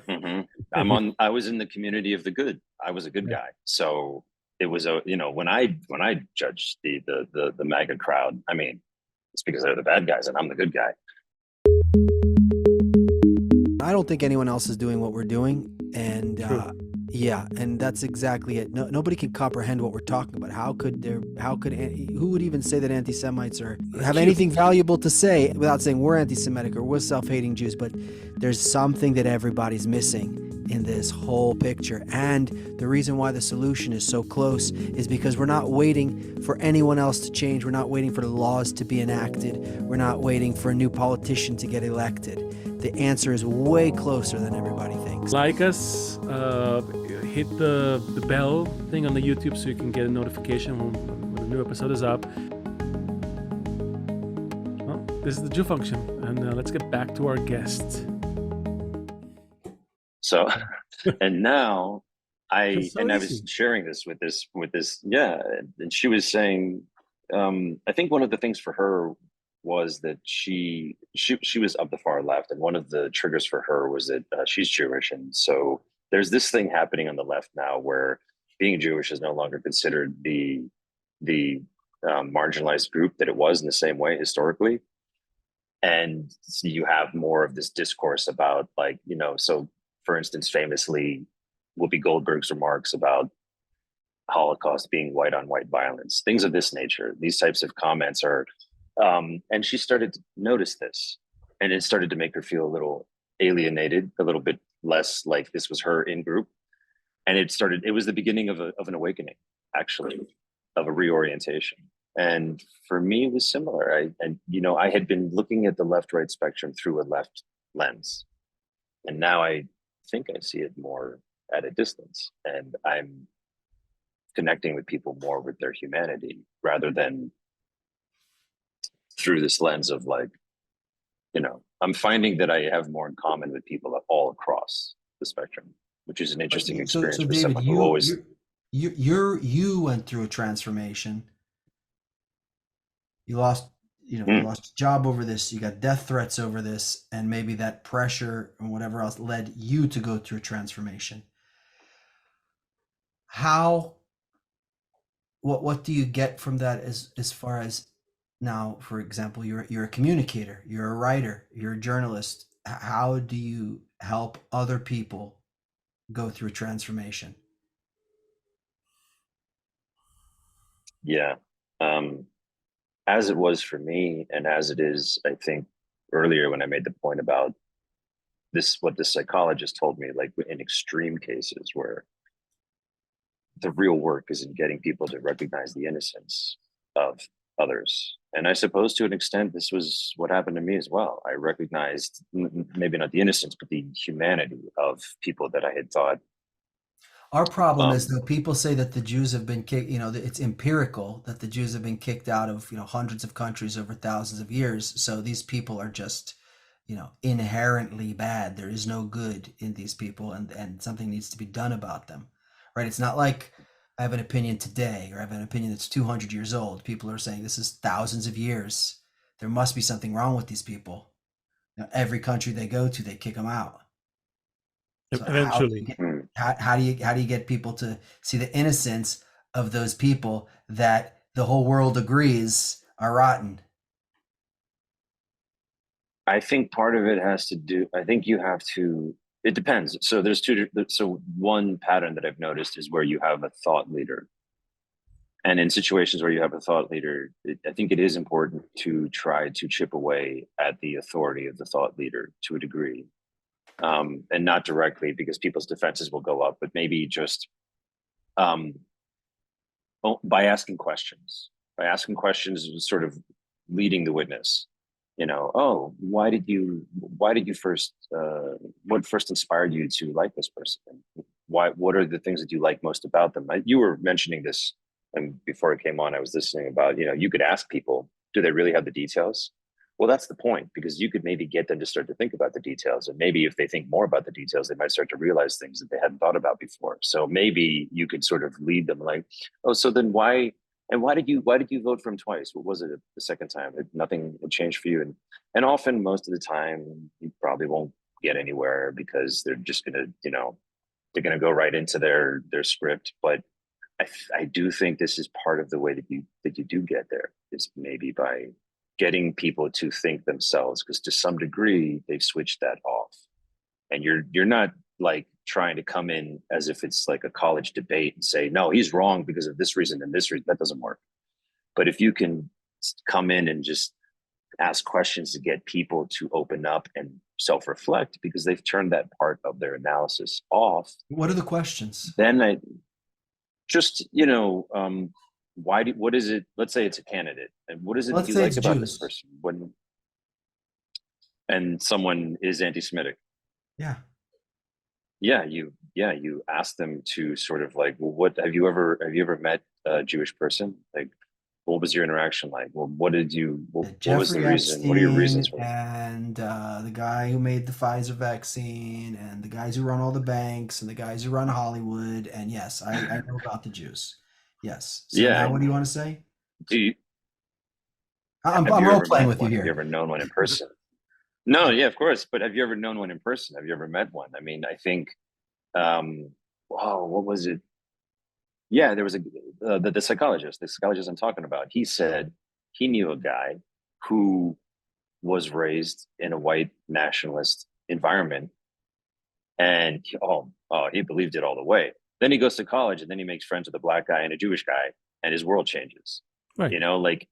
C: hmm
A: And you,
C: I was in the community of the good. I was a good
A: yeah.
C: guy. So it was when I judged the MAGA crowd, I mean, it's because they're the bad guys and I'm the good guy.
B: I don't think anyone else is doing what we're doing, and
A: True.
B: yeah, and that's exactly it. Nobody can comprehend what we're talking about. Who would even say that anti-Semites have anything valuable to say without saying we're anti-Semitic or we're self-hating Jews? But there's something that everybody's missing in this whole picture, and the reason why the solution is so close is because we're not waiting for anyone else to change. We're not waiting for the laws to be enacted. We're not waiting for a new politician to get elected. The answer is way closer than everybody thinks.
A: Like us, hit the bell thing on the YouTube so you can get a notification when a new episode is up. Well, this is the Jew function, and let's get back to our guest.
C: So, and now
A: It's so
C: I was
A: easy.
C: sharing this with yeah, and she was saying, I think one of the things for her was that she was of the far left, and one of the triggers for her was that she's Jewish, and so there's this thing happening on the left now where being Jewish is no longer considered the marginalized group that it was in the same way historically, and so you have more of this discourse about so for instance, famously, Whoopi Goldberg's remarks about Holocaust being white on white violence, things of this nature. These types of comments are, and she started to notice this, and it started to make her feel a little alienated, a little bit less like this was her in group. And it was the beginning of an awakening, actually, of a reorientation. And for me, it was similar. I had been looking at the left-right spectrum through a left lens, and now I think I see it more at a distance, and I'm connecting with people more with their humanity rather than through this lens of I'm finding that I have more in common with people all across the spectrum, which is an interesting experience
B: So
C: for
B: David,
C: someone who always.
B: you went through a transformation. You lost you
C: Mm,
B: lost your job over this. You got death threats over this, and maybe that pressure and whatever else led you to go through a transformation. How what do you get from that as far as now, for example, you're a communicator, you're a writer, you're a journalist. How do you help other people go through a transformation?
C: yeah. Um, as it was for me, and as it is, I think, earlier when I made the point about this, what the psychologist told me, like in extreme cases where the real work is in getting people to recognize the innocence of others. And I suppose to an extent, this was what happened to me as well. I recognized maybe not the innocence, but the humanity of people that I had thought.
B: Our problem is,
C: Um,
B: though, people say that the Jews have been kicked, it's empirical that the Jews have been kicked out of, hundreds of countries over thousands of years. So these people are just, inherently bad. There is no good in these people, and something needs to be done about them, right? It's not like I have an opinion today or I have an opinion that's 200 years old. People are saying this is thousands of years. There must be something wrong with these people. Every country they go to, they kick them out. So
A: Eventually.
B: do you get people to see the innocence of those people that the whole world agrees are rotten?
C: I think part of it has to do, I think you have to, it depends. So there's so one pattern that I've noticed is where you have a thought leader. And in situations where you have a thought leader, I think it is important to try to chip away at the authority of the thought leader to a degree. And not directly because people's defenses will go up, but maybe just um, by asking questions, sort of leading the witness. Oh, why did you first, what first inspired you to like this person? What are the things that you like most about them? You were mentioning this, and before I came on, I was listening about, you could ask people, do they really have the details? Well, that's the point, because you could maybe get them to start to think about the details. And maybe if they think more about the details, they might start to realize things that they hadn't thought about before. So maybe you could sort of lead them like, oh, so then why, and why did you vote for him twice? What was it the second time? Nothing had changed for you. And often, most of the time, you probably won't get anywhere because they're just going to, they're going to go right into their script. But I do think this is part of the way that you do get there, is maybe by getting people to think themselves, because to some degree they've switched that off, and you're not like trying to come in as if it's like a college debate and say, no, he's wrong because of this reason and this reason. That doesn't work. But if you can come in and just ask questions to get people to open up and self-reflect, because they've turned that part of their analysis off.
B: What are the questions?
C: Then I just, what is it? Let's say it's a candidate, and what is it that you like about this person? And someone is anti-Semitic. You ask them to sort of like, well, what have you ever met a Jewish person? Like, what was your interaction like? Well, what was the reason? What are your reasons for it?
B: And the guy who made the Pfizer vaccine, and the guys who run all the banks, and the guys who run Hollywood. And yes, I know about the Jews. Yes. So now what do you want to say? I'm role playing with you here.
C: Have you ever known one in person? No, yeah, of course. But have you ever known one in person? Have you ever met one? I mean, I think, what was it? Yeah, there was the psychologist I'm talking about. He said he knew a guy who was raised in a white nationalist environment, and he believed it all the way. Then he goes to college, and then he makes friends with a black guy and a Jewish guy, and his world changes.
A: Right.
C: Like,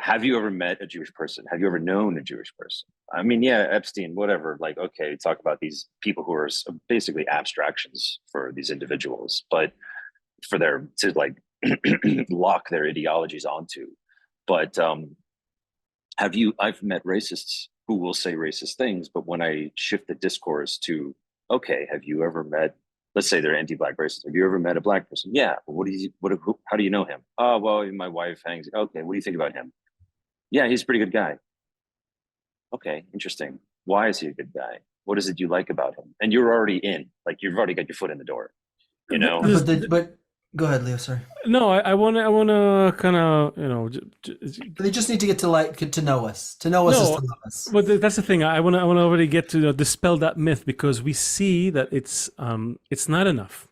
C: have you ever met a Jewish person? Have you ever known a Jewish person? I mean, yeah, Epstein, whatever. Like, okay, talk about these people who are basically abstractions for these individuals, but for to like lock their ideologies onto. But I've met racists who will say racist things, but when I shift the discourse to, okay, have you ever met, let's say they're anti-black racists, have you ever met a black person? Yeah. How do you know him? Oh, well, my wife hangs. Okay, what do you think about him? Yeah, he's a pretty good guy. Okay, interesting. Why is he a good guy? What is it you like about him? And you're already in, like, you've already got your foot in the door,
B: But go ahead, Leo. Sorry.
A: No, I want to kind of,
B: They just need to get to know us. To know us is to love us.
A: But that's the thing. I want to already get to dispel that myth, because we see that it's not enough.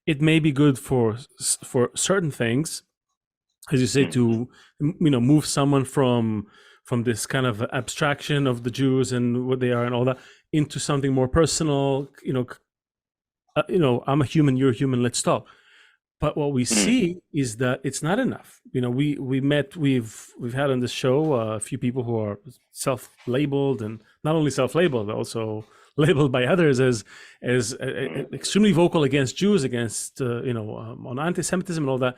A: It may be good for certain things, as you say, to move someone from this kind of abstraction of the Jews and what they are and all that into something more personal. I'm a human, you're a human, let's talk. But what we see is that it's not enough. We've had on this show a few people who are self-labeled, and not only self-labeled, also labeled by others as extremely vocal against Jews, against on anti-Semitism and all that.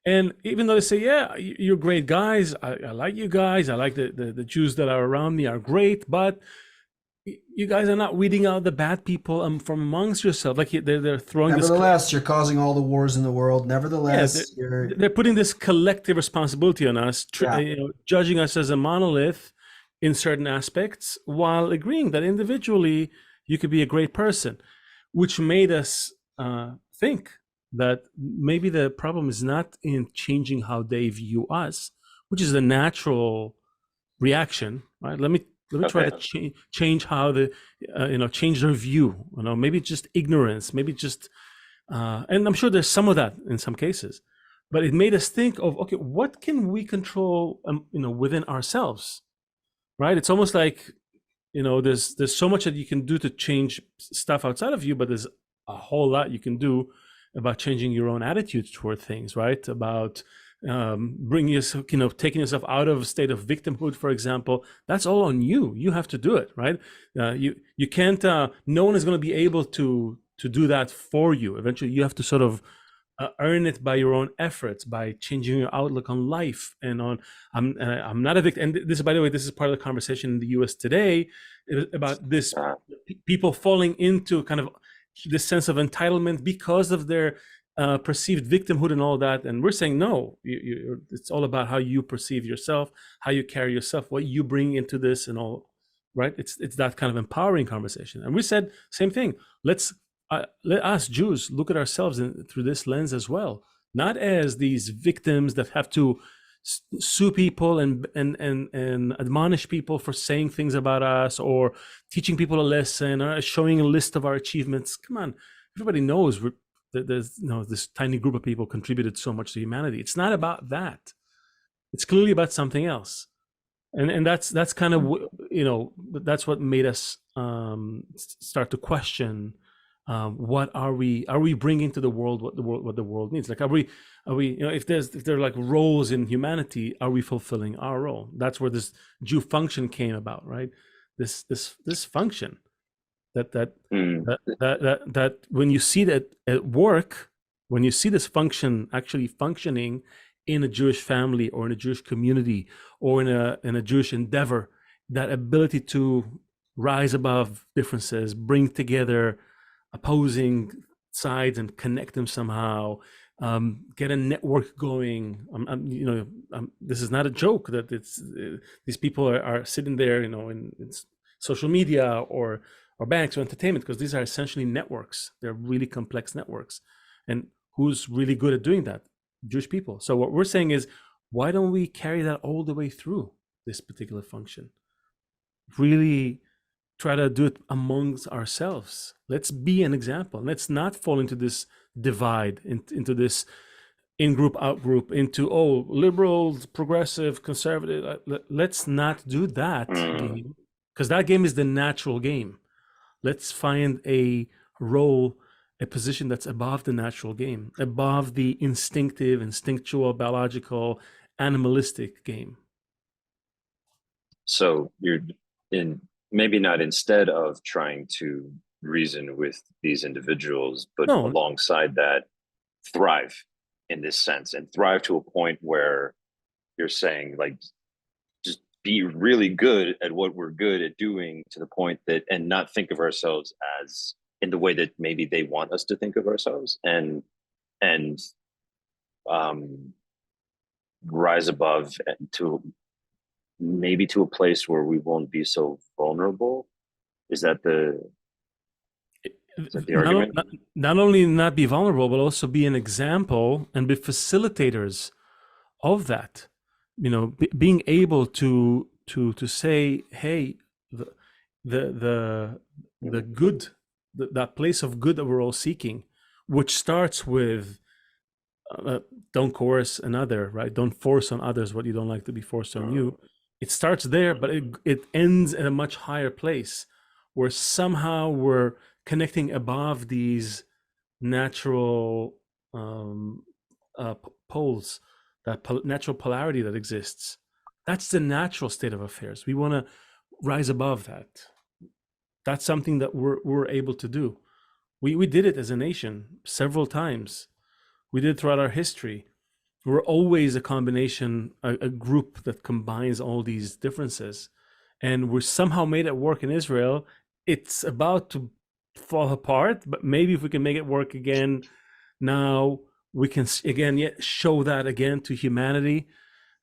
A: And even though they say, yeah, you're great guys, I like you guys, I like the Jews that are around me are great, but you guys are not weeding out the bad people from amongst yourself. Like they're throwing.
B: Nevertheless, you're causing all the wars in the world. Nevertheless,
A: they're putting this collective responsibility on us, judging us as a monolith in certain aspects, while agreeing that individually you could be a great person, which made us think that maybe the problem is not in changing how they view us, which is a natural reaction, right? Let me try to change how change their view. Maybe just ignorance, maybe just, and I'm sure there's some of that in some cases, but it made us think of, okay, what can we control, within ourselves, right? It's almost like, there's so much that you can do to change stuff outside of you, but there's a whole lot you can do about changing your own attitude toward things, right? About bringing yourself, taking yourself out of a state of victimhood, for example. That's all on you. You have to do it, right? You can't. No one is going to be able to do that for you. Eventually, you have to sort of earn it by your own efforts, by changing your outlook on life and on. I'm not a victim. And this, by the way, this is part of the conversation in the U.S. today about this people falling into kind of this sense of entitlement because of their perceived victimhood and all that. And we're saying, no, it's all about how you perceive yourself, how you carry yourself, what you bring into this and all, right? It's that kind of empowering conversation. And we said, same thing. Let us Jews look at ourselves through this lens as well, not as these victims that have to sue people and admonish people for saying things about us, or teaching people a lesson, or showing a list of our achievements. Come on, everybody knows there's this tiny group of people contributed so much to humanity. It's not about that. It's clearly about something else, and that's kind of that's what made us start to question what are we bringing to the world, what the world needs. Like, are we if there are like roles in humanity, are we fulfilling our role? That's where this Jew function came about, right? This function that when you see that at work, when you see this function actually functioning in a Jewish family or in a Jewish community or in a Jewish endeavor, that ability to rise above differences, bring together opposing sides and connect them somehow, get a network going. This is not a joke that these people are sitting there, in social media or banks or entertainment, because these are essentially networks. They're really complex networks. And who's really good at doing that? Jewish people. So what we're saying is, why don't we carry that all the way through this particular function? Really try to do it amongst ourselves. Let's be an example. Let's not fall into this divide, into this in-group, out-group, into, liberals, progressive, conservative. Let's not do that game, because that game is the natural game. Let's find a role, a position that's above the natural game, above the instinctual, biological, animalistic game.
C: So you're maybe not instead of trying to reason with these individuals, but alongside that, thrive in this sense, and thrive to a point where you're saying, like, just be really good at what we're good at doing, to the point that, and not think of ourselves as in the way that maybe they want us to think of ourselves, and rise above to maybe to a place where we won't be so vulnerable. Is that the argument?
A: Not only not be vulnerable, but also be an example and be facilitators of that. Being able to say, hey, the good, that place of good that we're all seeking, which starts with don't coerce another, right? Don't force on others what you don't like to be forced on you. It starts there, but it ends at a much higher place, where somehow we're connecting above these natural poles, that natural polarity that exists. That's the natural state of affairs. We want to rise above that. That's something that we're able to do. We did it as a nation several times. We did it throughout our history. We're always a combination, a group that combines all these differences. And we're somehow made it work in Israel. It's about to fall apart, but maybe if we can make it work again now, we can again show that again to humanity.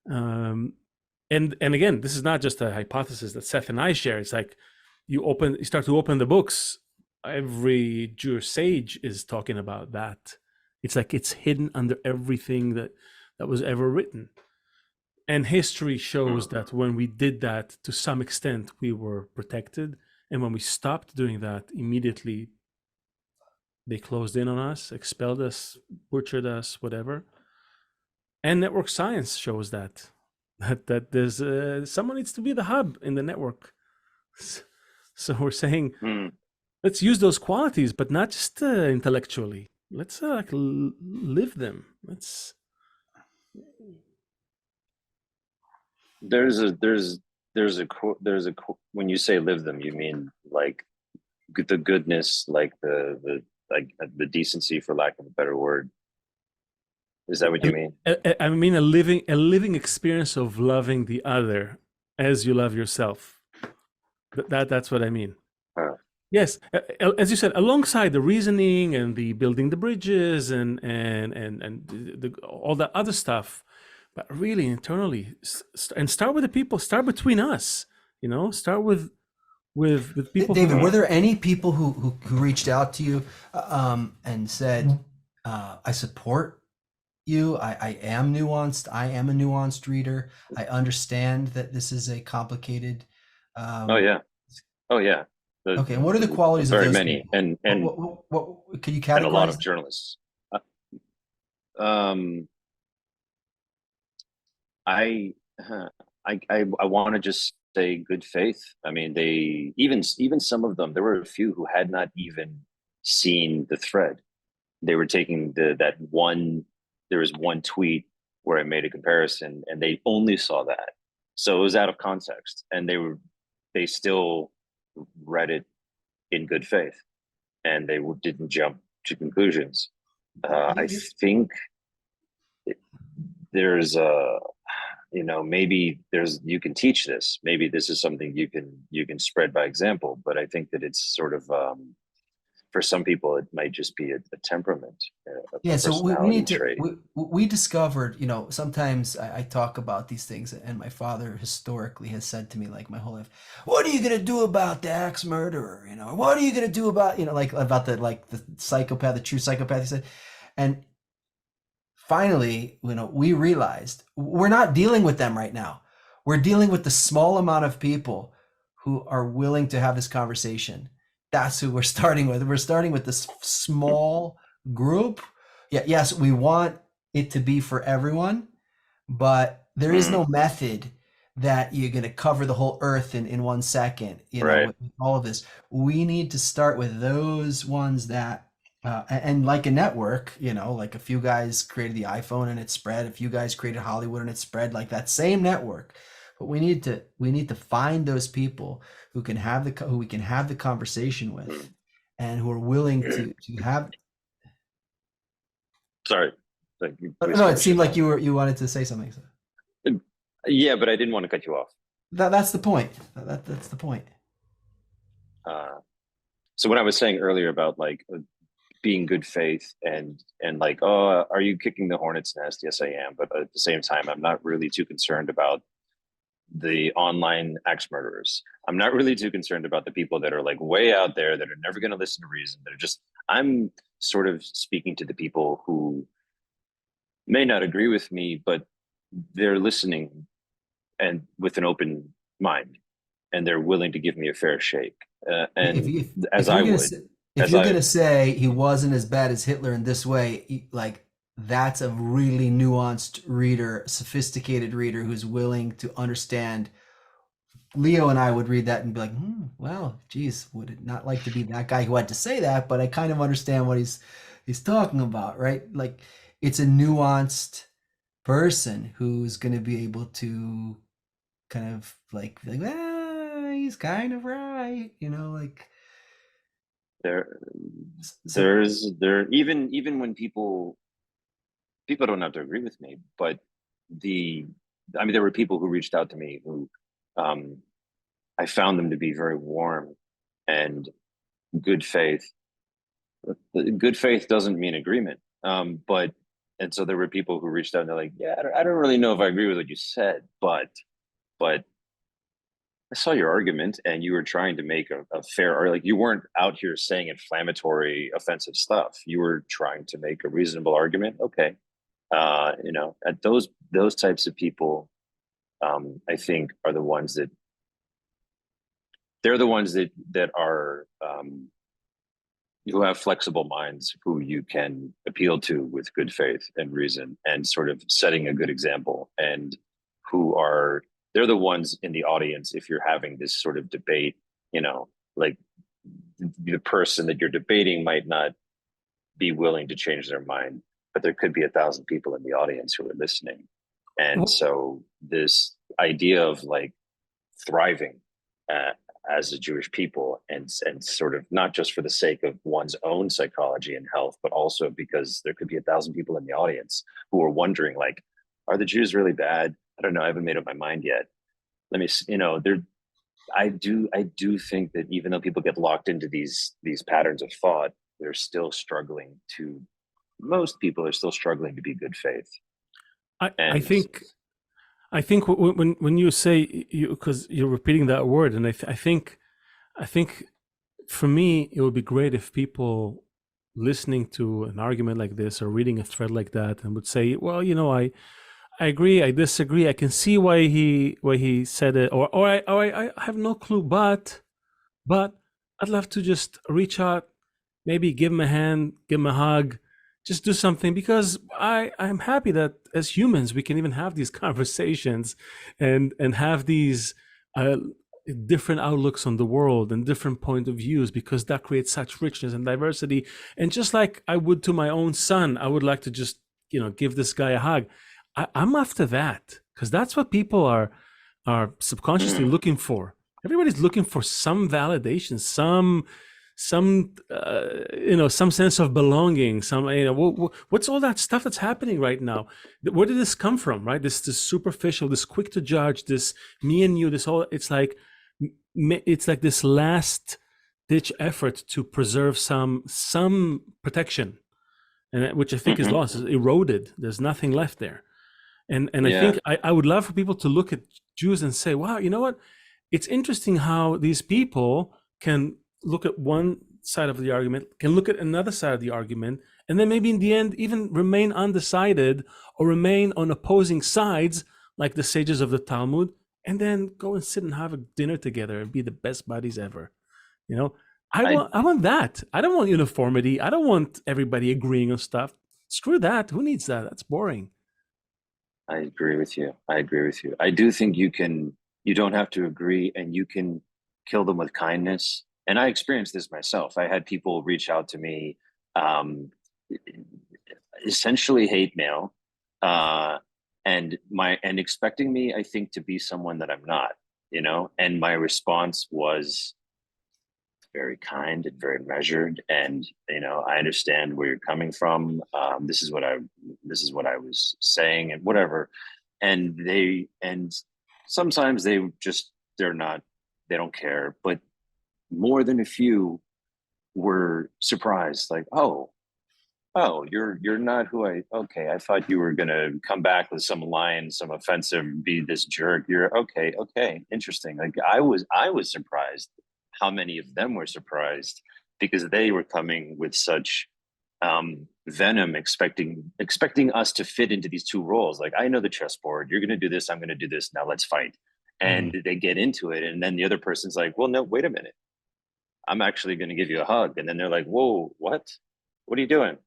A: And again, this is not just a hypothesis that Seth and I share. It's like you start to open the books. Every Jewish sage is talking about that. It's like it's hidden under everything that was ever written. And history shows that when we did that, to some extent, we were protected. And when we stopped doing that, immediately they closed in on us, expelled us, butchered us, whatever. And network science shows that there's someone needs to be the hub in the network. So we're saying, let's use those qualities, but not just intellectually. Let's live them.
C: There's a when you say live them, you mean like the goodness, like the decency, for lack of a better word. Is that what you mean?
A: I mean a living experience of loving the other as you love yourself. That's what I mean. Yes, as you said, alongside the reasoning and the building the bridges and all that other stuff, but really internally, and start with the people. Start between us. Start with people
B: David,
A: who.
B: were there any people who reached out to you and said, I support you, I am nuanced, I am a nuanced reader, I understand that this is a complicated
C: Oh yeah. Oh yeah.
B: okay, and what are the qualities of
C: Very
B: those
C: many,
B: people? What can you
C: and a lot
B: categorize
C: of journalists. Um, I, I want to just say good faith. I mean, they even some of them. There were a few who had not even seen the thread. They were taking that one. There was one tweet where I made a comparison, and they only saw that, so it was out of context, and they still read it in good faith, and they didn't jump to conclusions. I think there's a maybe you can teach this, maybe this is something you can spread by example, but I think that it's sort of for some people it might just be a temperament, a
B: So we
C: personality
B: need to
C: trait.
B: we discovered, sometimes I talk about these things, and my father historically has said to me, like, my whole life, what are you going to do about the axe murderer, what are you going to do about, like, about the psychopath, the true psychopath, he said. And finally, we realized we're not dealing with them right now. We're dealing with the small amount of people who are willing to have this conversation. That's who we're starting with. We're starting with this small group. Yeah, yes, we want it to be for everyone, but there is no method that you're going to cover the whole earth in 1 second,
C: Right.
B: with all of this. We need to start with those ones that and like a network, like a few guys created the iPhone and it spread, a few guys created Hollywood and it spread, like that same network. But we need to find those people who we can have the conversation with, and who are willing to have.
C: Sorry.
B: No, it seemed like you wanted to say something.
C: Yeah, but I didn't want to cut you off.
B: That's the point. That's the point.
C: So what I was saying earlier about like being good faith and like, oh, are you kicking the hornet's nest? Yes, I am. But at the same time, I'm not really too concerned about the online axe murderers. I'm not really too concerned about the people that are like way out there that are never going to listen to reason. That are just, I'm sort of speaking to the people who may not agree with me, but they're listening and with an open mind, and they're willing to give me a fair shake. And as I would.
B: If you're going to say he wasn't as bad as Hitler in this way, like, that's a really nuanced reader, sophisticated reader who's willing to understand. Leo and I would read that and be like, well, geez, would it not like to be that guy who had to say that? But I kind of understand what he's talking about, right? Like, it's a nuanced person who's going to be able to kind of like he's kind of right, like.
C: Even when people don't have to agree with me, but there were people who reached out to me who I found them to be very warm and good faith. Good faith doesn't mean agreement, and so there were people who reached out and they're like, yeah, I don't really know if I agree with what you said, but I saw your argument and you were trying to make a fair, or like, you weren't out here saying inflammatory, offensive stuff. You were trying to make a reasonable argument. Okay. At those types of people, I think are the ones that are, who have flexible minds, who you can appeal to with good faith and reason and sort of setting a good example, and they're the ones in the audience. If you're having this sort of debate, like the person that you're debating might not be willing to change their mind, but there could be 1,000 people in the audience who are listening. And so this idea of like thriving as a Jewish people, and sort of not just for the sake of one's own psychology and health, but also because there could be 1,000 people in the audience who are wondering, like, are the Jews really bad? I don't know. I haven't made up my mind yet. Let me, I do think that even though people get locked into these patterns of thought, they're still struggling to. Most people are still struggling to be good faith,
A: I
C: and
A: think when you say you, because you're repeating that word, and I think for me it would be great if people listening to an argument like this or reading a thread like that and would say, well, I agree, I disagree, I can see why he said it, or I have no clue, but I'd love to just reach out, maybe give him a hand, give him a hug, just do something, because I'm happy that as humans we can even have these conversations and have these uh, different outlooks on the world and different point of views, because that creates such richness and diversity. And just like I would to my own son, I would like to just give this guy a hug. I'm after that, because that's what people are subconsciously looking for. Everybody's looking for some validation, some sense of belonging, what's all that stuff that's happening right now? Where did this come from, right? This superficial, this quick to judge, this me and you, this whole, it's like this last ditch effort to preserve some protection, and which I think is lost, is eroded. There's nothing left there. And I think I would love for people to look at Jews and say, wow, you know what? It's interesting how these people can look at one side of the argument, can look at another side of the argument, and then maybe in the end even remain undecided or remain on opposing sides, like the sages of the Talmud, and then go and sit and have a dinner together and be the best buddies ever. I want that. I don't want uniformity. I don't want everybody agreeing on stuff. Screw that. Who needs that? That's boring.
C: I agree with you. I do think you don't have to agree, and you can kill them with kindness. And I experienced this myself. I had people reach out to me, essentially hate mail, and expecting me, I think, to be someone that I'm not, and my response was very kind and very measured, and I understand where you're coming from. This is what I was saying, and whatever. And sometimes they don't care, but more than a few were surprised, like, oh, you're not who okay, I thought you were gonna come back with some line, some offensive, be this jerk. You're okay, interesting. Like I was surprised how many of them were surprised, because they were coming with such venom, expecting us to fit into these two roles. Like, I know the chessboard, you're gonna do this, I'm gonna do this, now let's fight. And they get into it, and then the other person's like, well, no, wait a minute, I'm actually going to give you a hug. And then they're like, whoa, what are you doing?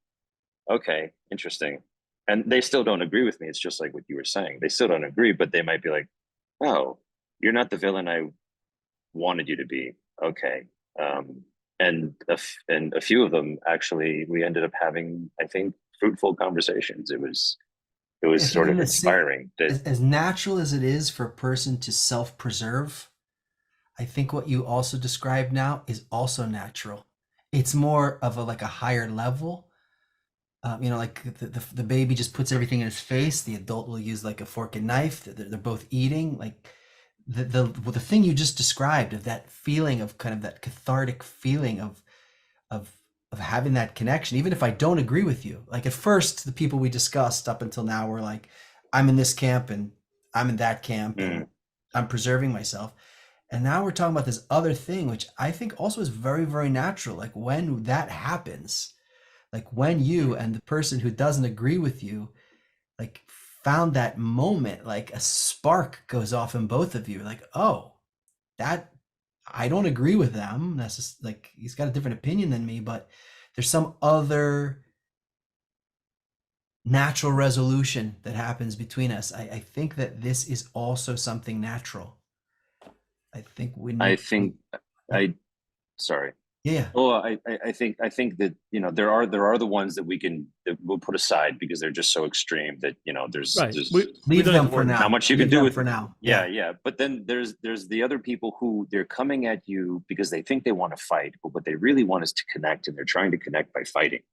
C: Okay, interesting. And they still don't agree with me. It's just like what you were saying. They still don't agree, but they might be like, oh, you're not the villain I wanted you to be. Okay. And a few of them, actually, we ended up having, I think, fruitful conversations. It was sort of inspiring.
B: As natural as it is for a person to self-preserve, I think what you also described now is also natural. It's more of a higher level. Like the baby just puts everything in his face. The adult will use like a fork and knife. They're both eating. Like the thing you just described, of that feeling of kind of that cathartic feeling of having that connection, even if I don't agree with you. Like at first, the people we discussed up until now were like, I'm in this camp and I'm in that camp and I'm preserving myself. And now we're talking about this other thing, which I think also is very, very natural. Like when that happens, like when you and the person who doesn't agree with you, like found that moment, like a spark goes off in both of you. Like, oh, that I don't agree with them. That's just like, he's got a different opinion than me, but there's some other natural resolution that happens between us. I think that this is also something natural. I think
C: sorry.
B: Yeah.
C: Oh, I think that there are the ones that we'll put aside because they're just so extreme that there's
A: Right.
B: Leave them for now.
C: How much you can do with
B: for now.
C: Yeah. But then there's the other people who they're coming at you because they think they want to fight, but what they really want is to connect, and they're trying to connect by fighting.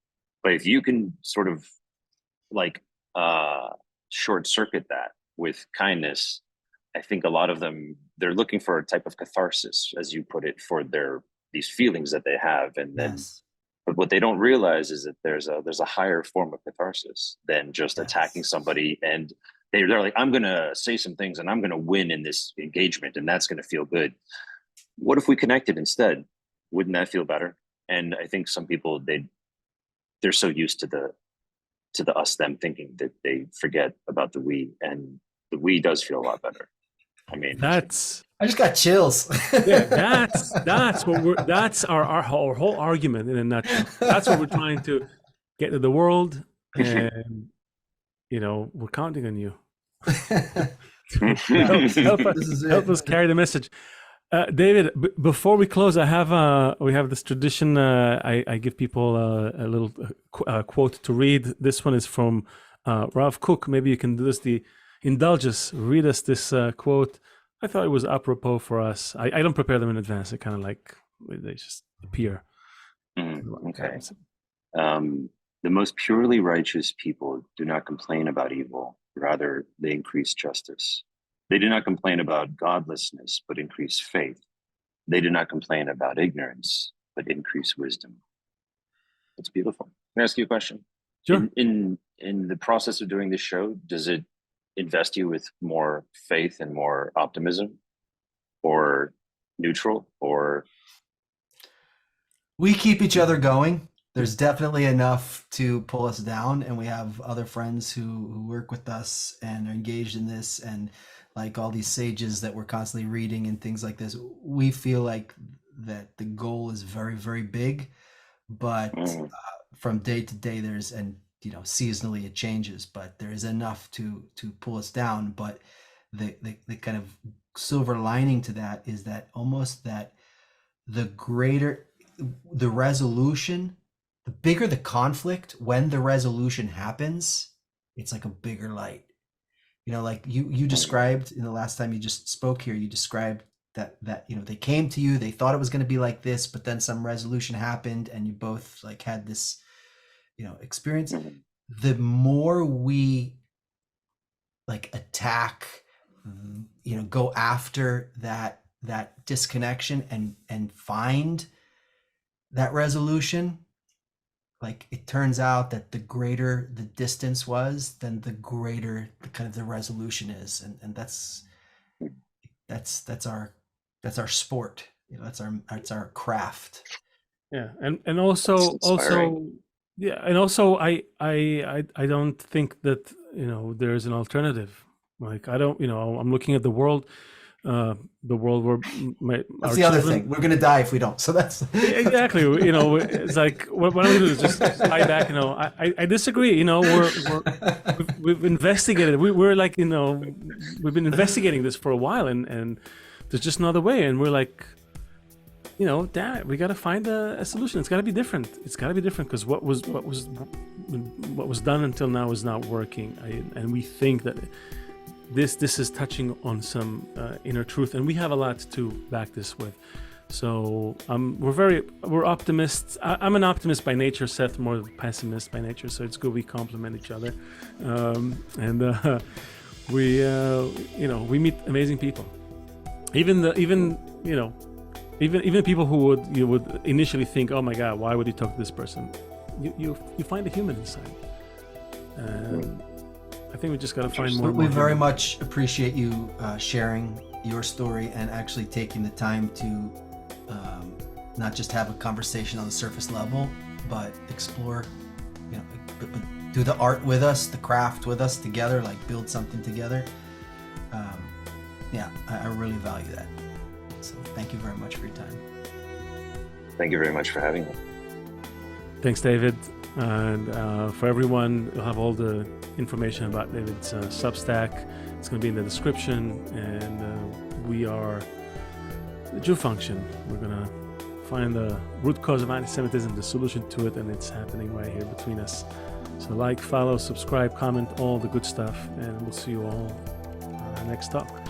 C: But if you can sort of like short circuit that with kindness, I think a lot of them they're looking for a type of catharsis, as you put it, for these feelings that they have, and then.
B: Yes.
C: But what they don't realize is that there's a higher form of catharsis than just attacking somebody, and they're like, I'm gonna say some things and I'm gonna win in this engagement, and that's gonna feel good. What if we connected instead? Wouldn't that feel better? And I think some people they're so used to the us them thinking that they forget about the we, and the we does feel a lot better. I mean,
B: I just got chills.
A: Yeah, that's our whole argument in a nutshell. That's what we're trying to get to the world, and we're counting on you. help us carry the message. David, before we close, we have this tradition. I give people a little quote to read. This one is from Rav Kook. Maybe you can do this. Indulge us. Read us this quote. I thought it was apropos for us. I don't prepare them in advance. It kind of they just appear.
C: Okay. The most purely righteous people do not complain about evil. Rather, they increase justice. They do not complain about godlessness, but increase faith. They do not complain about ignorance, but increase wisdom. It's beautiful. Can I ask you a question?
A: Sure.
C: In the process of doing this show, does it invest you with more faith and more optimism, or neutral, or?
B: We keep each other going. There's definitely enough to pull us down, and we have other friends who work with us and are engaged in this, and like all these sages that we're constantly reading and things like this. We feel like that the goal is very, very big, but from day to day seasonally it changes, but there is enough to pull us down. But the kind of silver lining to that is that almost that the greater the resolution, the bigger the conflict, when the resolution happens, it's like a bigger light. Like you described in the last time you just spoke here, you described that they came to you, they thought it was going to be like this, but then some resolution happened and you both had this experience. The more we attack, go after that disconnection and find that resolution, it turns out that the greater the distance was, then the greater the kind of the resolution is, and that's our sport. That's our craft.
A: Yeah, and also yeah, and also I don't think that there's an alternative. I don't I'm looking at the world where
B: that's the other thing. We're gonna die if we don't. So that's
A: exactly. It's like what I'm gonna do is just tie back. I disagree. We've investigated. We're we've been investigating this for a while, and there's just another way. And we're like, damn it, we got to find a solution. It's got to be different. It's got to be different because what was done until now is not working. And we think that this is touching on some inner truth, and we have a lot to back this with. So we're optimists. I'm an optimist by nature. Seth more of a pessimist by nature. So it's good we complement each other, and we meet amazing people. Even people who you would initially think, oh my God, why would you talk to this person? You find a human inside. I think we just got to find more.
B: We very much appreciate you sharing your story and actually taking the time to not just have a conversation on the surface level, but explore, do the art with us, the craft with us together, build something together. I really value that. So thank you very much for your time.
C: Thank you very much for having me.
A: Thanks, David. And for everyone, you'll have all the information about David's Substack. It's going to be in the description. And we are the Jew Function. We're going to find the root cause of anti-Semitism, the solution to it, and it's happening right here between us. So follow, subscribe, comment, all the good stuff, and we'll see you all next talk.